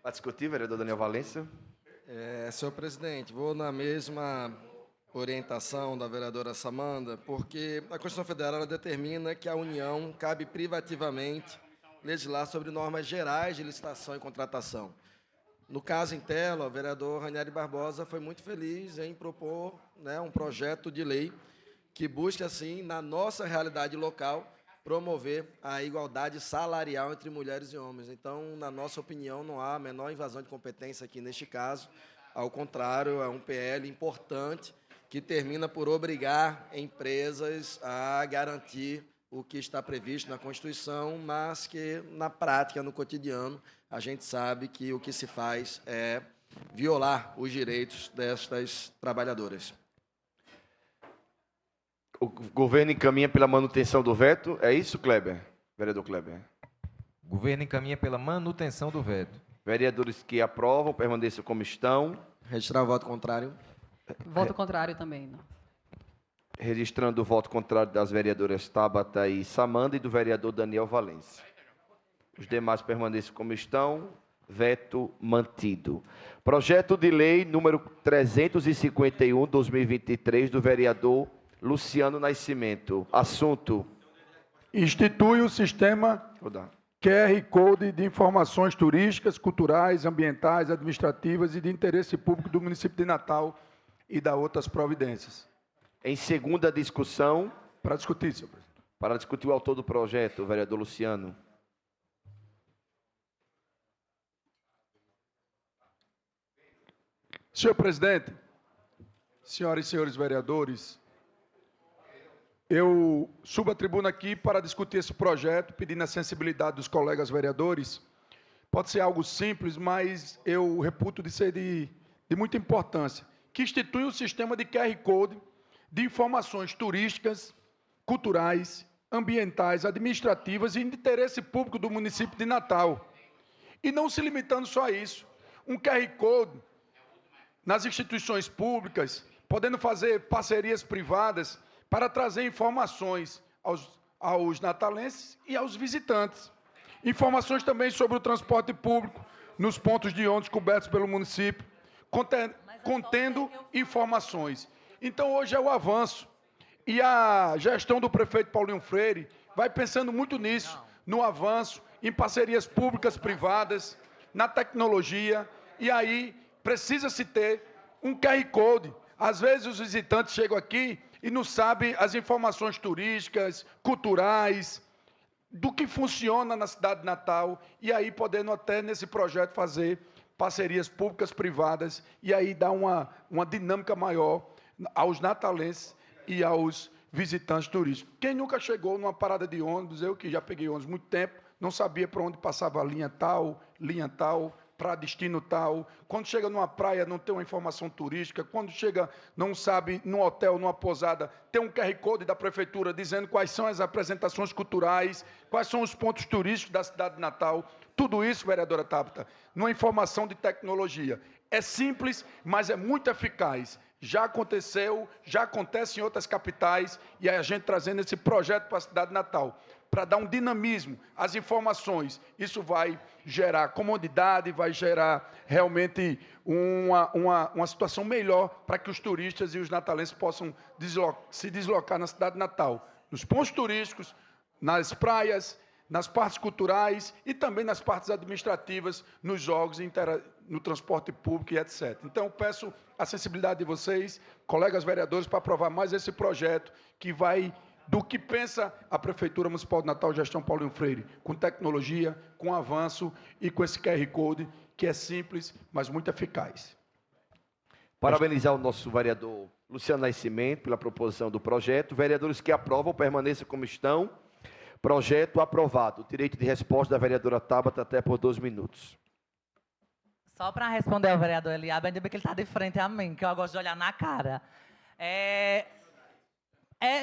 Para discutir, vereador Daniel Valência. Senhor presidente, vou na mesma orientação da vereadora Samanda, porque a Constituição Federal ela determina que a União cabe privativamente legislar sobre normas gerais de licitação e contratação. No caso em tela, o vereador Ranieri Barbosa foi muito feliz em propor, né, um projeto de lei que busque, assim, na nossa realidade local, promover a igualdade salarial entre mulheres e homens. Então, na nossa opinião, não há a menor invasão de competência aqui neste caso. Ao contrário, é um PL importante que termina por obrigar empresas a garantir o que está previsto na Constituição, mas que, na prática, no cotidiano, a gente sabe que o que se faz é violar os direitos destas trabalhadoras. O governo encaminha pela manutenção do veto. É isso, Kleber? Vereador Kleber. O governo encaminha pela manutenção do veto. Vereadores que aprovam, permaneçam como estão. Registrar o voto contrário. Voto contrário também. Não. Registrando o voto contrário das vereadoras Tabata e Samanda e do vereador Daniel Valência. Os demais permaneçam como estão. Veto mantido. Projeto de lei número 351, 2023, do vereador Luciano Nascimento. Assunto. Institui o sistema QR Code de informações turísticas, culturais, ambientais, administrativas e de interesse público do município de Natal e da outras providências. Em segunda discussão. Para discutir, senhor presidente. Para discutir o autor do projeto, o vereador Luciano. Senhor presidente, senhoras e senhores vereadores, eu subo a tribuna aqui para discutir esse projeto, pedindo a sensibilidade dos colegas vereadores. Pode ser algo simples, mas eu reputo de ser de muita importância, que institui um sistema de QR Code de informações turísticas, culturais, ambientais, administrativas e de interesse público do município de Natal. E não se limitando só a isso, um QR Code nas instituições públicas, podendo fazer parcerias privadas para trazer informações aos natalenses e aos visitantes. Informações também sobre o transporte público nos pontos de ônibus cobertos pelo município, contendo informações. Então, hoje é o avanço. E a gestão do prefeito Paulinho Freire vai pensando muito nisso, no avanço, em parcerias públicas, privadas, na tecnologia, e aí precisa-se ter um QR Code. Às vezes os visitantes chegam aqui e não sabem as informações turísticas, culturais, do que funciona na cidade de Natal, e aí podendo até nesse projeto fazer parcerias públicas, privadas, e aí dar uma dinâmica maior aos natalenses e aos visitantes turísticos. Quem nunca chegou numa parada de ônibus, eu que já peguei ônibus há muito tempo, não sabia para onde passava a linha tal, para destino tal. Quando chega numa praia, não tem uma informação turística. Quando chega, não sabe, num hotel, numa pousada, tem um QR Code da prefeitura dizendo quais são as apresentações culturais, quais são os pontos turísticos da cidade de Natal. Tudo isso, vereadora Tabata, numa informação de tecnologia. É simples, mas é muito eficaz. Já aconteceu, já acontece em outras capitais, e a gente trazendo esse projeto para a cidade de Natal, para dar um dinamismo às informações. Isso vai gerar comodidade, vai gerar realmente uma situação melhor para que os turistas e os natalenses possam se deslocar na cidade de Natal, nos pontos turísticos, nas praias, nas partes culturais e também nas partes administrativas, nos jogos, no transporte público e etc. Então, peço a sensibilidade de vocês, colegas vereadores, para aprovar mais esse projeto que vai do que pensa a Prefeitura Municipal de Natal, Gestão Paulinho Freire, com tecnologia, com avanço e com esse QR Code, que é simples, mas muito eficaz. Parabenizar o nosso vereador Luciano Nascimento pela proposição do projeto. Vereadores que aprovam, permaneçam como estão. Projeto aprovado. Direito de resposta da vereadora Tabata, até por 2 minutos. Só para responder ao vereador Eliabe, ainda bem que ele está de frente a mim, que eu gosto de olhar na cara. É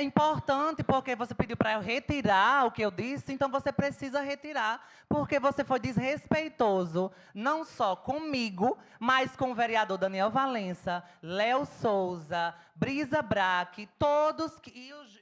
importante porque você pediu para eu retirar o que eu disse, então você precisa retirar, porque você foi desrespeitoso, não só comigo, mas com o vereador Daniel Valença, Léo Souza, Brisa Braque, todos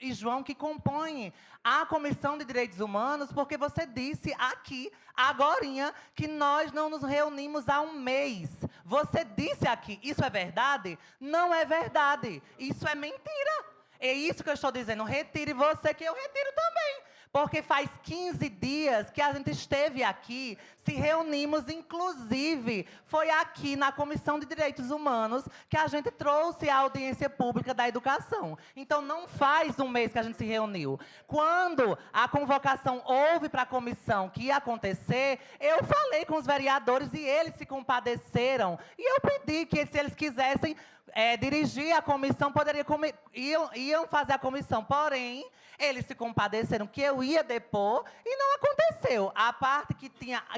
e João que compõem a Comissão de Direitos Humanos, porque você disse aqui, agorinha, que nós não nos reunimos há um mês. Você disse aqui, isso é verdade? Não é verdade, isso é mentira. É isso que eu estou dizendo, retire você, que eu retiro também. Porque faz 15 dias que a gente esteve aqui, se reunimos, inclusive, foi aqui na Comissão de Direitos Humanos que a gente trouxe a audiência pública da educação. Então, não faz um mês que a gente se reuniu. Quando a convocação houve para a comissão que ia acontecer, eu falei com os vereadores e eles se compadeceram. E eu pedi que, se eles quisessem dirigir a comissão, iam fazer a comissão. Porém, eles se compadeceram que eu ia depor e não aconteceu. A parte que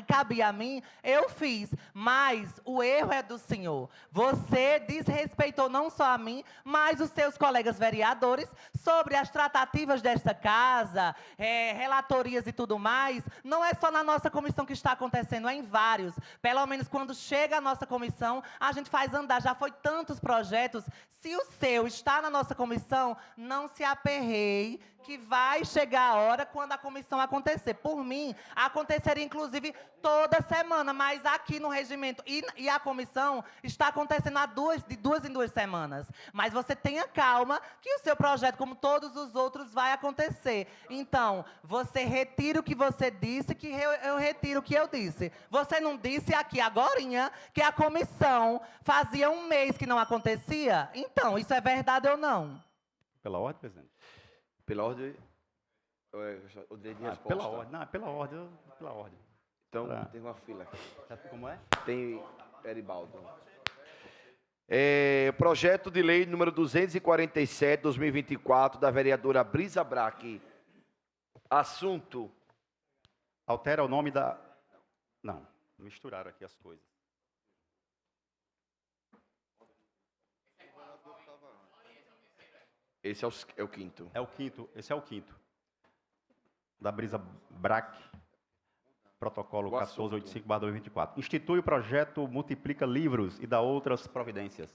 cabia a mim, eu fiz. Mas o erro é do senhor. Você desrespeitou não só a mim, mas os seus colegas vereadores sobre as tratativas desta casa, relatorias e tudo mais. Não é só na nossa comissão que está acontecendo, é em vários. Pelo menos quando chega a nossa comissão, a gente faz andar. Já foi tantos projetos. Se o seu está na nossa comissão, não se aperreie, que vai chegar a hora quando a comissão acontecer. Por mim, aconteceria inclusive toda semana, mas aqui no regimento e a comissão está acontecendo de 2 em 2 semanas. Mas você tenha calma que o seu projeto, como todos os outros, vai acontecer. Então, você retira o que você disse, que eu retiro o que eu disse. Você não disse aqui agorinha que a comissão fazia um mês que não acontecia? Então, isso é verdade ou não? Pela ordem, presidente. Pela ordem, o direito de resposta. Pela ordem, não, pela ordem. Então, tem uma fila aqui. Sabe como é? Tem Eribaldo. Projeto de lei número 247, 2024, da vereadora Brisa Braque. Assunto. Altera o nome da... Não, misturaram aqui as coisas. Esse é o quinto. Esse é o quinto. Da Brisa Braque, protocolo 1485/2024. Institui o projeto Multiplica Livros e dá outras providências.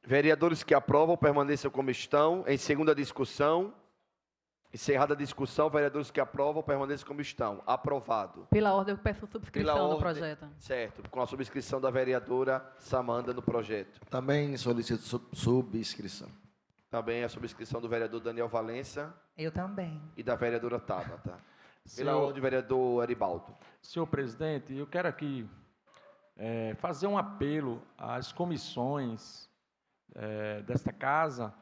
Vereadores que aprovam, permaneçam como estão. Em segunda discussão. Encerrada a discussão, vereadores que aprovam, permaneçam como estão. Aprovado. Pela ordem, eu peço subscrição do projeto. Certo, com a subscrição da vereadora Samanda no projeto. Também solicito subscrição. Também a subscrição do vereador Daniel Valença. Eu também. E da vereadora Tabata. Pela Senhor, ordem, vereador Eribaldo. Senhor presidente, eu quero aqui fazer um apelo às comissões desta casa,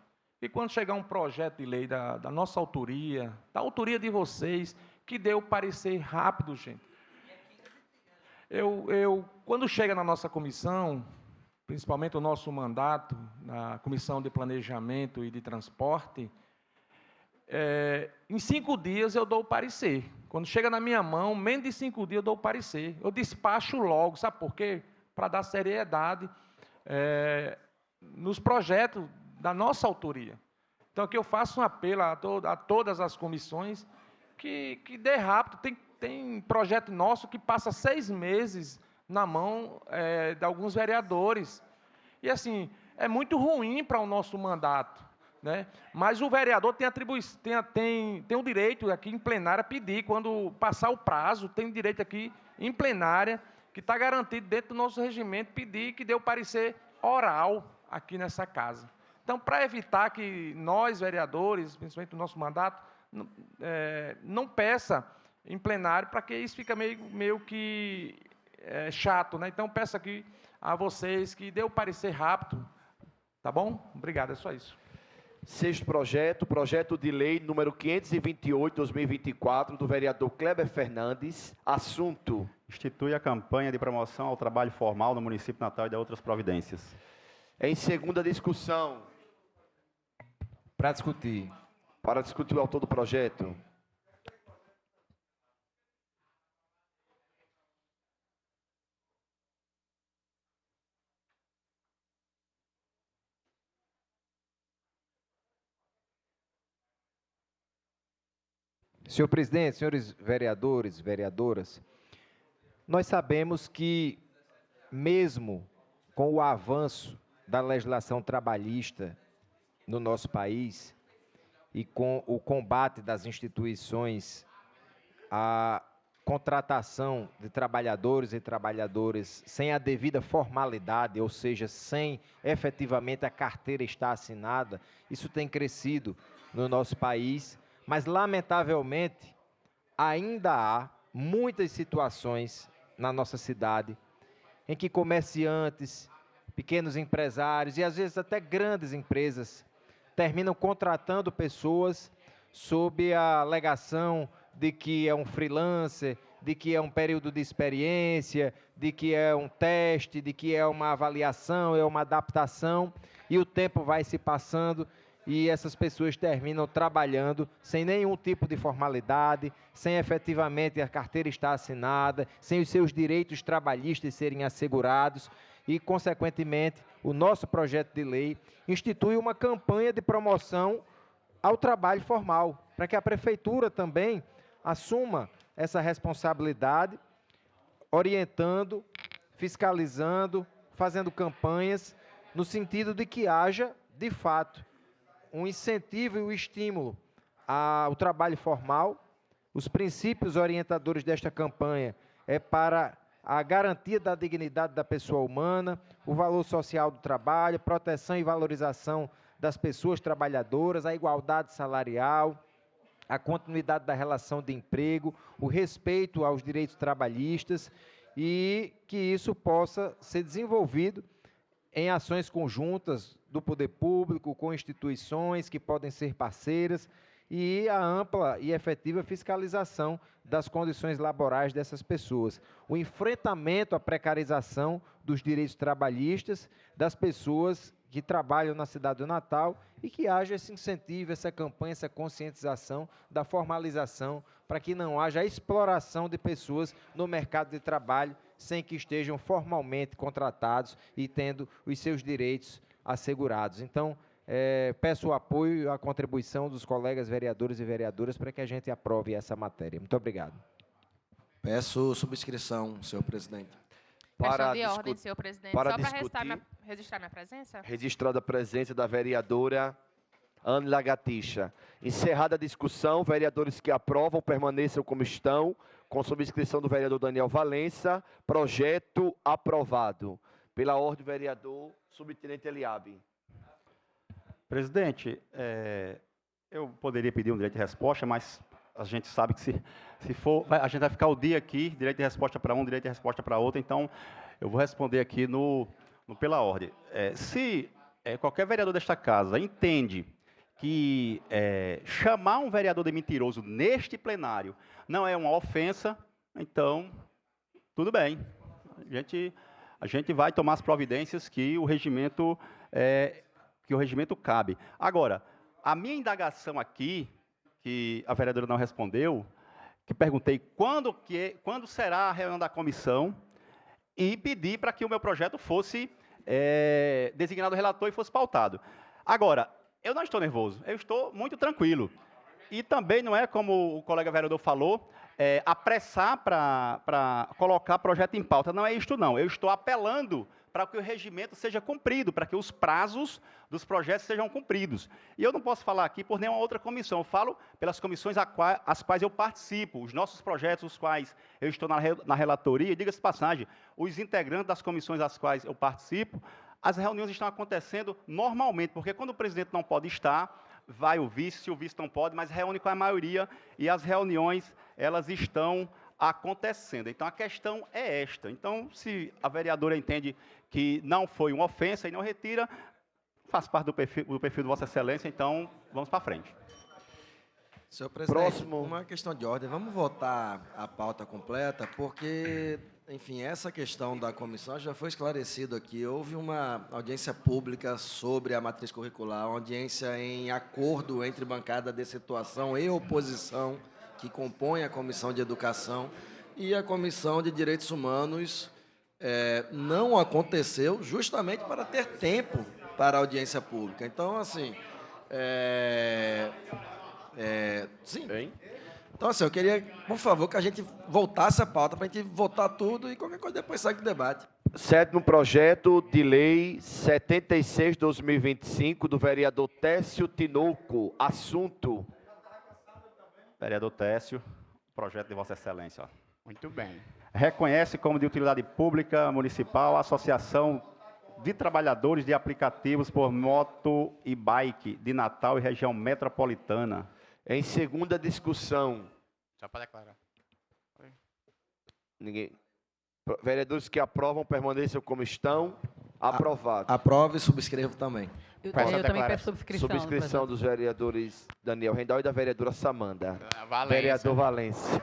e quando chegar um projeto de lei da nossa autoria, da autoria de vocês, que dê o parecer rápido, gente. Quando chega na nossa comissão, principalmente o nosso mandato, na Comissão de Planejamento e de Transporte, em 5 dias eu dou o parecer. Quando chega na minha mão, menos de 5 dias eu dou o parecer. Eu despacho logo, sabe por quê? Para dar seriedade nos projetos da nossa autoria. Então, aqui eu faço um apelo a todas as comissões que dê rápido, tem projeto nosso que passa 6 meses na mão de alguns vereadores. E, assim, é muito ruim para o nosso mandato, né? Mas o vereador tem o direito aqui em plenária pedir, quando passar o prazo, tem o direito aqui em plenária, que está garantido dentro do nosso regimento, pedir que dê o parecer oral aqui nessa casa. Então, para evitar que nós, vereadores, principalmente o nosso mandato, não peça em plenário, para que isso fica meio que chato, né? Então, peço aqui a vocês que dê o parecer rápido, tá bom? Obrigado, é só isso. Sexto projeto, projeto de lei número 528/2024, do vereador Kleber Fernandes. Assunto: institui a campanha de promoção ao trabalho formal no município de Natal e de outras providências. Em segunda discussão. Para discutir. Para discutir o autor do projeto. Senhor presidente, senhores vereadores, vereadoras, nós sabemos que, mesmo com o avanço da legislação trabalhista no nosso país e com o combate das instituições à contratação de trabalhadores e trabalhadoras sem a devida formalidade, ou seja, sem efetivamente a carteira estar assinada, isso tem crescido no nosso país. Mas, lamentavelmente, ainda há muitas situações na nossa cidade em que comerciantes, pequenos empresários e, às vezes, até grandes empresas terminam contratando pessoas sob a alegação de que é um freelancer, de que é um período de experiência, de que é um teste, de que é uma avaliação, é uma adaptação, e o tempo vai se passando e essas pessoas terminam trabalhando sem nenhum tipo de formalidade, sem efetivamente a carteira estar assinada, sem os seus direitos trabalhistas serem assegurados e, consequentemente, o nosso projeto de lei institui uma campanha de promoção ao trabalho formal, para que a prefeitura também assuma essa responsabilidade, orientando, fiscalizando, fazendo campanhas, no sentido de que haja, de fato, um incentivo e um estímulo ao trabalho formal. Os princípios orientadores desta campanha é para a garantia da dignidade da pessoa humana, o valor social do trabalho, proteção e valorização das pessoas trabalhadoras, a igualdade salarial, a continuidade da relação de emprego, o respeito aos direitos trabalhistas e que isso possa ser desenvolvido em ações conjuntas do poder público, com instituições que podem ser parceiras e a ampla e efetiva fiscalização das condições laborais dessas pessoas. O enfrentamento à precarização dos direitos trabalhistas das pessoas que trabalham na cidade do Natal e que haja esse incentivo, essa campanha, essa conscientização da formalização para que não haja exploração de pessoas no mercado de trabalho sem que estejam formalmente contratados e tendo os seus direitos assegurados. Então, peço o apoio e a contribuição dos colegas vereadores e vereadoras para que a gente aprove essa matéria. Muito obrigado. Peço subscrição, senhor presidente. Questão de ordem, senhor presidente. Para só para registrar minha presença? Registrada a presença da vereadora Ângela Gaticha. Encerrada a discussão, vereadores que aprovam permaneçam como estão, com subscrição do vereador Daniel Valença. Projeto aprovado. Pela ordem, vereador subtenente Eliabe. Presidente, eu poderia pedir um direito de resposta, mas a gente sabe que se for, a gente vai ficar o dia aqui, direito de resposta para um, direito de resposta para outro, então eu vou responder aqui pela ordem. Se qualquer vereador desta casa entende que chamar um vereador de mentiroso neste plenário não é uma ofensa, então, tudo bem. A gente vai tomar as providências que o regimento cabe. Agora, a minha indagação aqui, que a vereadora não respondeu, que perguntei quando será a reunião da comissão e pedi para que o meu projeto fosse designado relator e fosse pautado. Agora, eu não estou nervoso, eu estou muito tranquilo. E também não é como o colega vereador falou, apressar para colocar projeto em pauta. Não é isto, não. Eu estou apelando para que o regimento seja cumprido, para que os prazos dos projetos sejam cumpridos. E eu não posso falar aqui por nenhuma outra comissão, eu falo pelas comissões às quais eu participo, os nossos projetos, os quais eu estou na relatoria, e diga-se de passagem, os integrantes das comissões às quais eu participo, as reuniões estão acontecendo normalmente, porque quando o presidente não pode estar, vai o vice, se o vice não pode, mas reúne com a maioria, e as reuniões, elas estão acontecendo. Então, a questão é esta. Então, se a vereadora entende que não foi uma ofensa e não retira, faz parte do perfil de Vossa Excelência, então, vamos para frente. Senhor presidente, uma questão de ordem. Vamos votar a pauta completa, porque, enfim, essa questão da comissão já foi esclarecido aqui. Houve uma audiência pública sobre a matriz curricular, uma audiência em acordo entre bancada de situação e oposição, que compõe a Comissão de Educação, e a Comissão de Direitos Humanos não aconteceu justamente para ter tempo para a audiência pública. Então, assim, sim. Então, assim, eu queria, por favor, que a gente voltasse a pauta para a gente votar tudo e qualquer coisa depois segue o debate. Sétimo projeto de lei 76/2025 do vereador Técio Tinoco. Assunto. Vereador Técio, projeto de Vossa Excelência. Muito bem. Reconhece como de utilidade pública municipal a Associação de Trabalhadores de Aplicativos por Moto e Bike de Natal e região metropolitana. Em segunda discussão. Só para declarar. Ninguém. Vereadores que aprovam permaneçam como estão. Aprovado. Aprovo e subscrevo também. Eu também peço subscrição. Subscrição dos vereadores Daniel Rendal e da vereadora Samanda. Valência. Vereador Valência.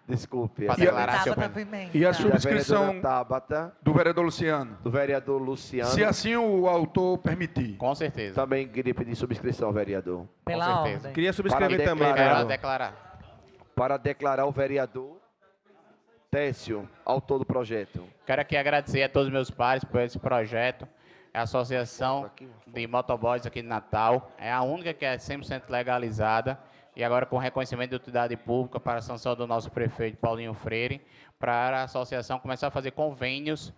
Desculpe. E a subscrição Tabata, do vereador Luciano. do vereador Luciano. Se assim o autor permitir. Com certeza. Também queria pedir subscrição, vereador. Pela Com certeza. ordem. Queria subscrever também, Para vereador. declarar. Para declarar o vereador Técio, autor do projeto. Quero aqui agradecer a todos os meus pares por esse projeto. É a Associação de Motoboys aqui de Natal. É a única que é 100% legalizada. E agora com reconhecimento de utilidade pública para a sanção do nosso prefeito Paulinho Freire, para a associação começar a fazer convênios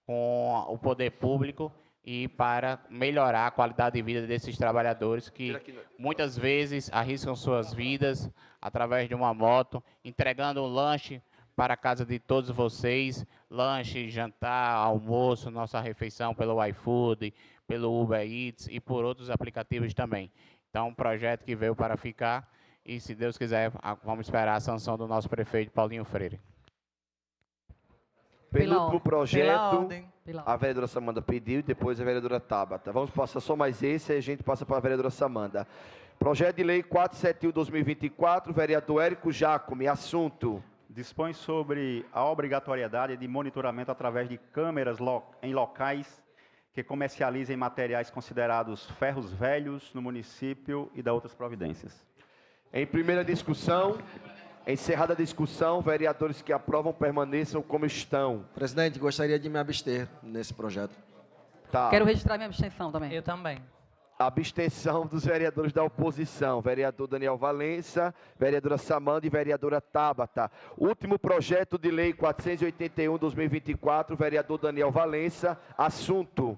com o poder público e para melhorar a qualidade de vida desses trabalhadores que muitas vezes arriscam suas vidas através de uma moto, entregando um lanche para a casa de todos vocês, lanche, jantar, almoço, nossa refeição pelo iFood, pelo Uber Eats e por outros aplicativos também. Então, um projeto que veio para ficar e, se Deus quiser, vamos esperar a sanção do nosso prefeito Paulinho Freire. Penúltimo projeto, Pela a vereadora Samanda pediu e depois a vereadora Tabata. Vamos passar só mais esse e a gente passa para a vereadora Samanda. Projeto de lei 471/2024, vereador Érico Jacome. Assunto. Dispõe sobre a obrigatoriedade de monitoramento através de câmeras em locais que comercializem materiais considerados ferros velhos no município e da outras providências. Em primeira discussão, encerrada a discussão, vereadores que aprovam permaneçam como estão. Presidente, gostaria de me abster nesse projeto. Tá. Quero registrar minha abstenção também. Eu também. Abstenção dos vereadores da oposição. Vereador Daniel Valença, vereadora Samanda e vereadora Tabata. Último projeto de lei 481/2024, vereador Daniel Valença. Assunto.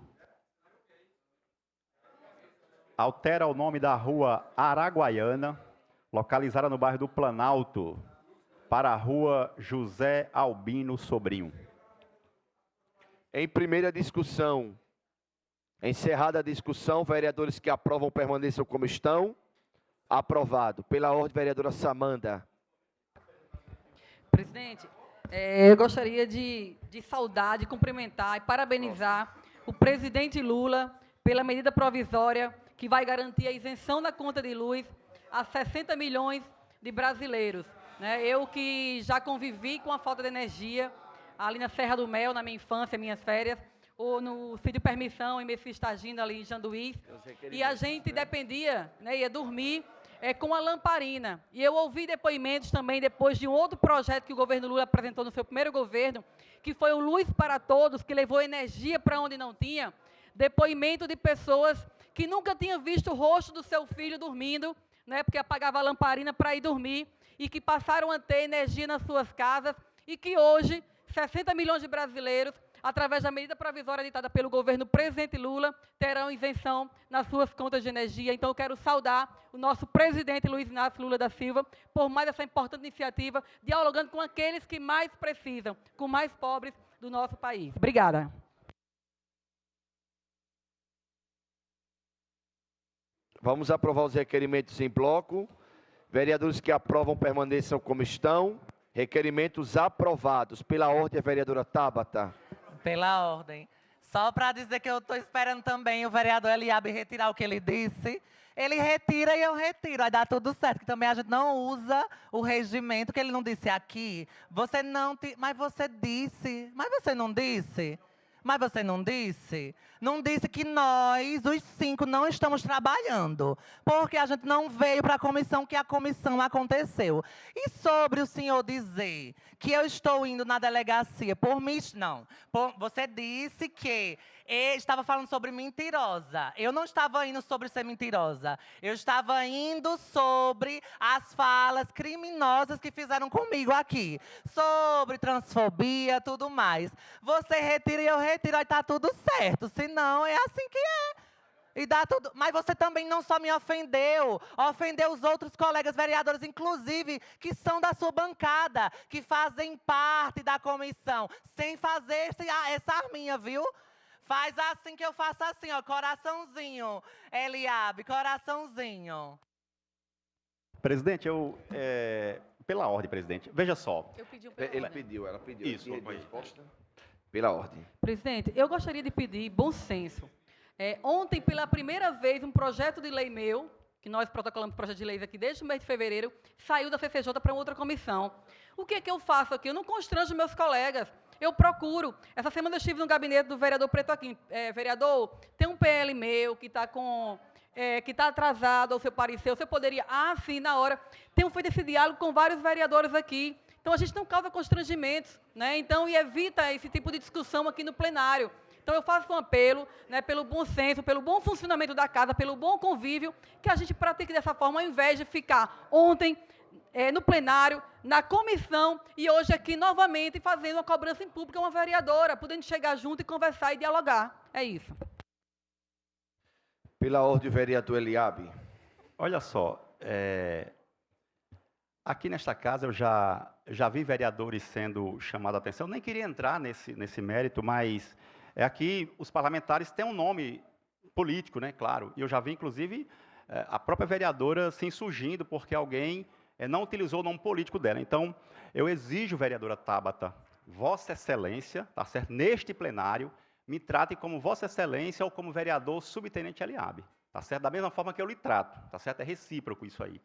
Altera o nome da rua Araguaiana, localizada no bairro do Planalto, para a rua José Albino Sobrinho. Em primeira discussão. Encerrada a discussão, vereadores que aprovam permaneçam como estão. Aprovado. Pela ordem, vereadora Samanda. Presidente, eu gostaria de saudar, de cumprimentar e parabenizar o presidente Lula pela medida provisória que vai garantir a isenção da conta de luz a 60 milhões de brasileiros. Eu que já convivi com a falta de energia ali na Serra do Mel, na minha infância, minhas férias, ou no sítio Permissão, em Messias Tagina, ali em Janduís, e a gente dependia, ia dormir com a lamparina. E eu ouvi depoimentos também, depois de um outro projeto que o governo Lula apresentou no seu primeiro governo, que foi o Luz para Todos, que levou energia para onde não tinha, depoimento de pessoas que nunca tinham visto o rosto do seu filho dormindo, porque apagava a lamparina para ir dormir, e que passaram a ter energia nas suas casas e que hoje 60 milhões de brasileiros, através da medida provisória editada pelo governo presidente Lula, terão isenção nas suas contas de energia. Então, eu quero saudar o nosso presidente Luiz Inácio Lula da Silva por mais essa importante iniciativa, dialogando com aqueles que mais precisam, com mais pobres do nosso país. Obrigada. Vamos aprovar os requerimentos em bloco. Vereadores que aprovam permaneçam como estão. Requerimentos aprovados. Pela ordem, a vereadora Tabata. Pela ordem. Só para dizer que eu estou esperando também o vereador Eliabe retirar o que ele disse. Ele retira e eu retiro, vai dar tudo certo. Que também a gente não usa o regimento que ele não disse aqui. Você não... Mas você disse. Mas você não disse. Mas você não disse? Não disse que nós, os 5, não estamos trabalhando. Porque a gente não veio para a comissão, que a comissão aconteceu. E sobre o senhor dizer que eu estou indo na delegacia por mim, não. Você disse que estava falando sobre mentirosa. Eu não estava indo sobre ser mentirosa. Eu estava indo sobre as falas criminosas que fizeram comigo aqui. Sobre transfobia, tudo mais. Você retira e eu retiro, aí tá tudo certo. Senão é assim que é. E dá tudo. Mas você também não só me ofendeu, ofendeu os outros colegas vereadores, inclusive, que são da sua bancada, que fazem parte da comissão, sem fazer essa arminha, viu? Faz assim que eu faço assim, ó, coraçãozinho, Eliabe, coraçãozinho. Presidente, pela ordem, presidente. Veja só. Ela pediu. Isso. Resposta. Pela ordem. Presidente, eu gostaria de pedir bom senso. Ontem, pela primeira vez, um projeto de lei meu, que nós protocolamos projeto de lei aqui desde o mês de fevereiro, saiu da CCJ para outra comissão. O que é que eu faço aqui? Eu não constranjo meus colegas. Eu procuro. Essa semana eu estive no gabinete do vereador Preto Aquino. Vereador, tem um PL meu que está atrasado ao seu parecer. Você poderia... sim, na hora. Tenho feito esse diálogo com vários vereadores aqui. Então, a gente não causa constrangimentos, né? Então, e evita esse tipo de discussão aqui no plenário. Então, eu faço um apelo, né, pelo bom senso, pelo bom funcionamento da casa, pelo bom convívio, que a gente pratique dessa forma, ao invés de ficar ontem no plenário, na comissão, e hoje aqui novamente fazendo uma cobrança em público a uma vereadora, podendo chegar junto e conversar e dialogar. É isso. Pela ordem, o vereador Eliabe. Olha só, aqui nesta casa eu já vi vereadores sendo chamados a atenção, nem queria entrar nesse mérito, mas aqui os parlamentares têm um nome político, né, claro, e eu já vi, inclusive, a própria vereadora se insurgindo porque alguém não utilizou o nome político dela. Então, eu exijo, vereadora Tabata, Vossa Excelência, tá certo? Neste plenário, me trate como Vossa Excelência ou como vereador subtenente Eliabe, tá certo? Da mesma forma que eu lhe trato, tá certo? É recíproco isso aí.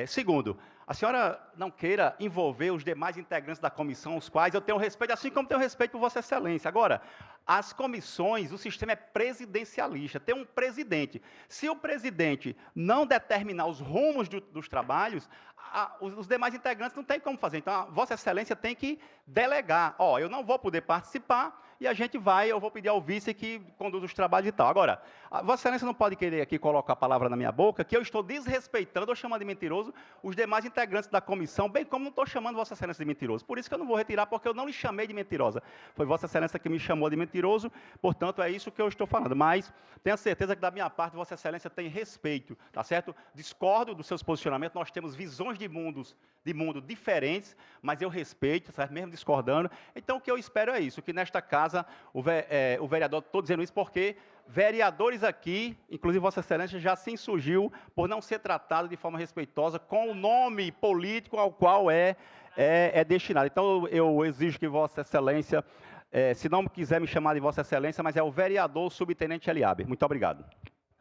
Segundo, a senhora não queira envolver os demais integrantes da comissão, os quais eu tenho respeito, assim como tenho respeito por Vossa Excelência. Agora, as comissões, o sistema é presidencialista, tem um presidente. Se o presidente não determinar os rumos dos trabalhos, os demais integrantes não têm como fazer. Então, a Vossa Excelência tem que delegar. Eu não vou poder participar e eu vou pedir ao vice que conduza os trabalhos e tal. Agora, a Vossa Excelência não pode querer aqui colocar a palavra na minha boca, que eu estou desrespeitando ou chamando de mentiroso os demais integrantes da comissão, bem como não estou chamando Vossa Excelência de mentiroso. Por isso que eu não vou retirar, porque eu não lhe chamei de mentirosa. Foi Vossa Excelência que me chamou de mentiroso, portanto, é isso que eu estou falando. Mas tenha certeza que, da minha parte, Vossa Excelência tem respeito, tá certo? Discordo dos seus posicionamentos, nós temos visões de mundo diferentes, mas eu respeito, certo? Mesmo discordando. Então, o que eu espero é isso, que nesta casa, o vereador, estou dizendo isso porque vereadores aqui, inclusive Vossa Excelência, já se insurgiu por não ser tratado de forma respeitosa com o nome político ao qual é destinado. Então, eu exijo que Vossa Excelência, se não quiser me chamar de Vossa Excelência, mas é o vereador subtenente Eliabe. Muito obrigado.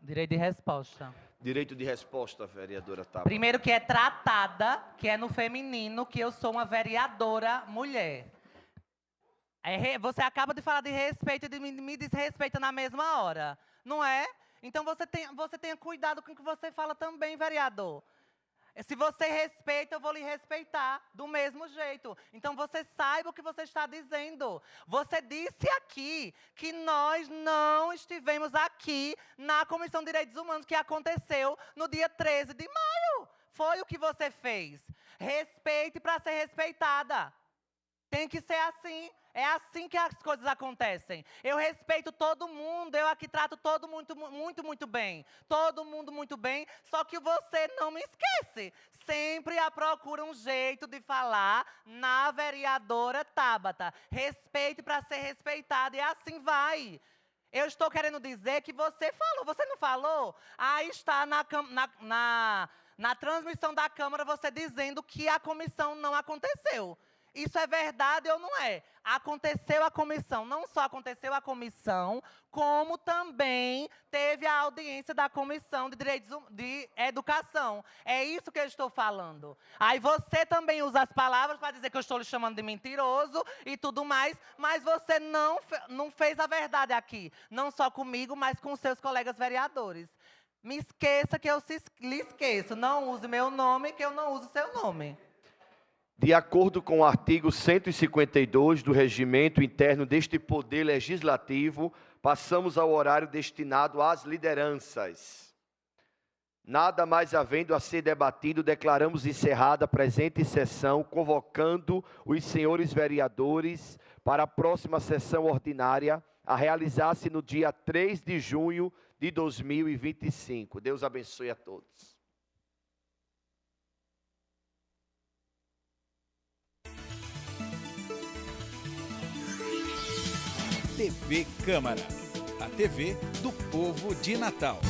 Direito de resposta. Direito de resposta, vereadora Tabata. Primeiro que é tratada, que é no feminino, que eu sou uma vereadora mulher. Você acaba de falar de respeito e me desrespeita na mesma hora, não é? Então você tenha cuidado com o que você fala também, vereador. Se você respeita, eu vou lhe respeitar do mesmo jeito. Então você saiba o que você está dizendo. Você disse aqui que nós não estivemos aqui na Comissão de Direitos Humanos, que aconteceu no dia 13 de maio. Foi o que você fez. Respeite para ser respeitada. Tem que ser assim. É assim que as coisas acontecem. Eu respeito todo mundo, eu aqui trato todo mundo muito bem. Todo mundo muito bem, só que você não me esquece. Sempre procura um jeito de falar na vereadora Tabata. Respeite para ser respeitada e assim vai. Eu estou querendo dizer que você falou, você não falou? Aí está na transmissão da Câmara você dizendo que a comissão não aconteceu. Isso é verdade ou não é? Aconteceu a comissão. Não só aconteceu a comissão, como também teve a audiência da Comissão de Direitos de Educação. É isso que eu estou falando. Aí você também usa as palavras para dizer que eu estou lhe chamando de mentiroso e tudo mais, mas você não fez a verdade aqui. Não só comigo, mas com seus colegas vereadores. Me esqueça que eu lhe esqueço. Não use meu nome, que eu não uso seu nome. De acordo com o artigo 152 do Regimento Interno deste Poder Legislativo, passamos ao horário destinado às lideranças. Nada mais havendo a ser debatido, declaramos encerrada a presente sessão, convocando os senhores vereadores para a próxima sessão ordinária, a realizar-se no dia 3 de junho de 2025. Deus abençoe a todos. TV Câmara, a TV do povo de Natal.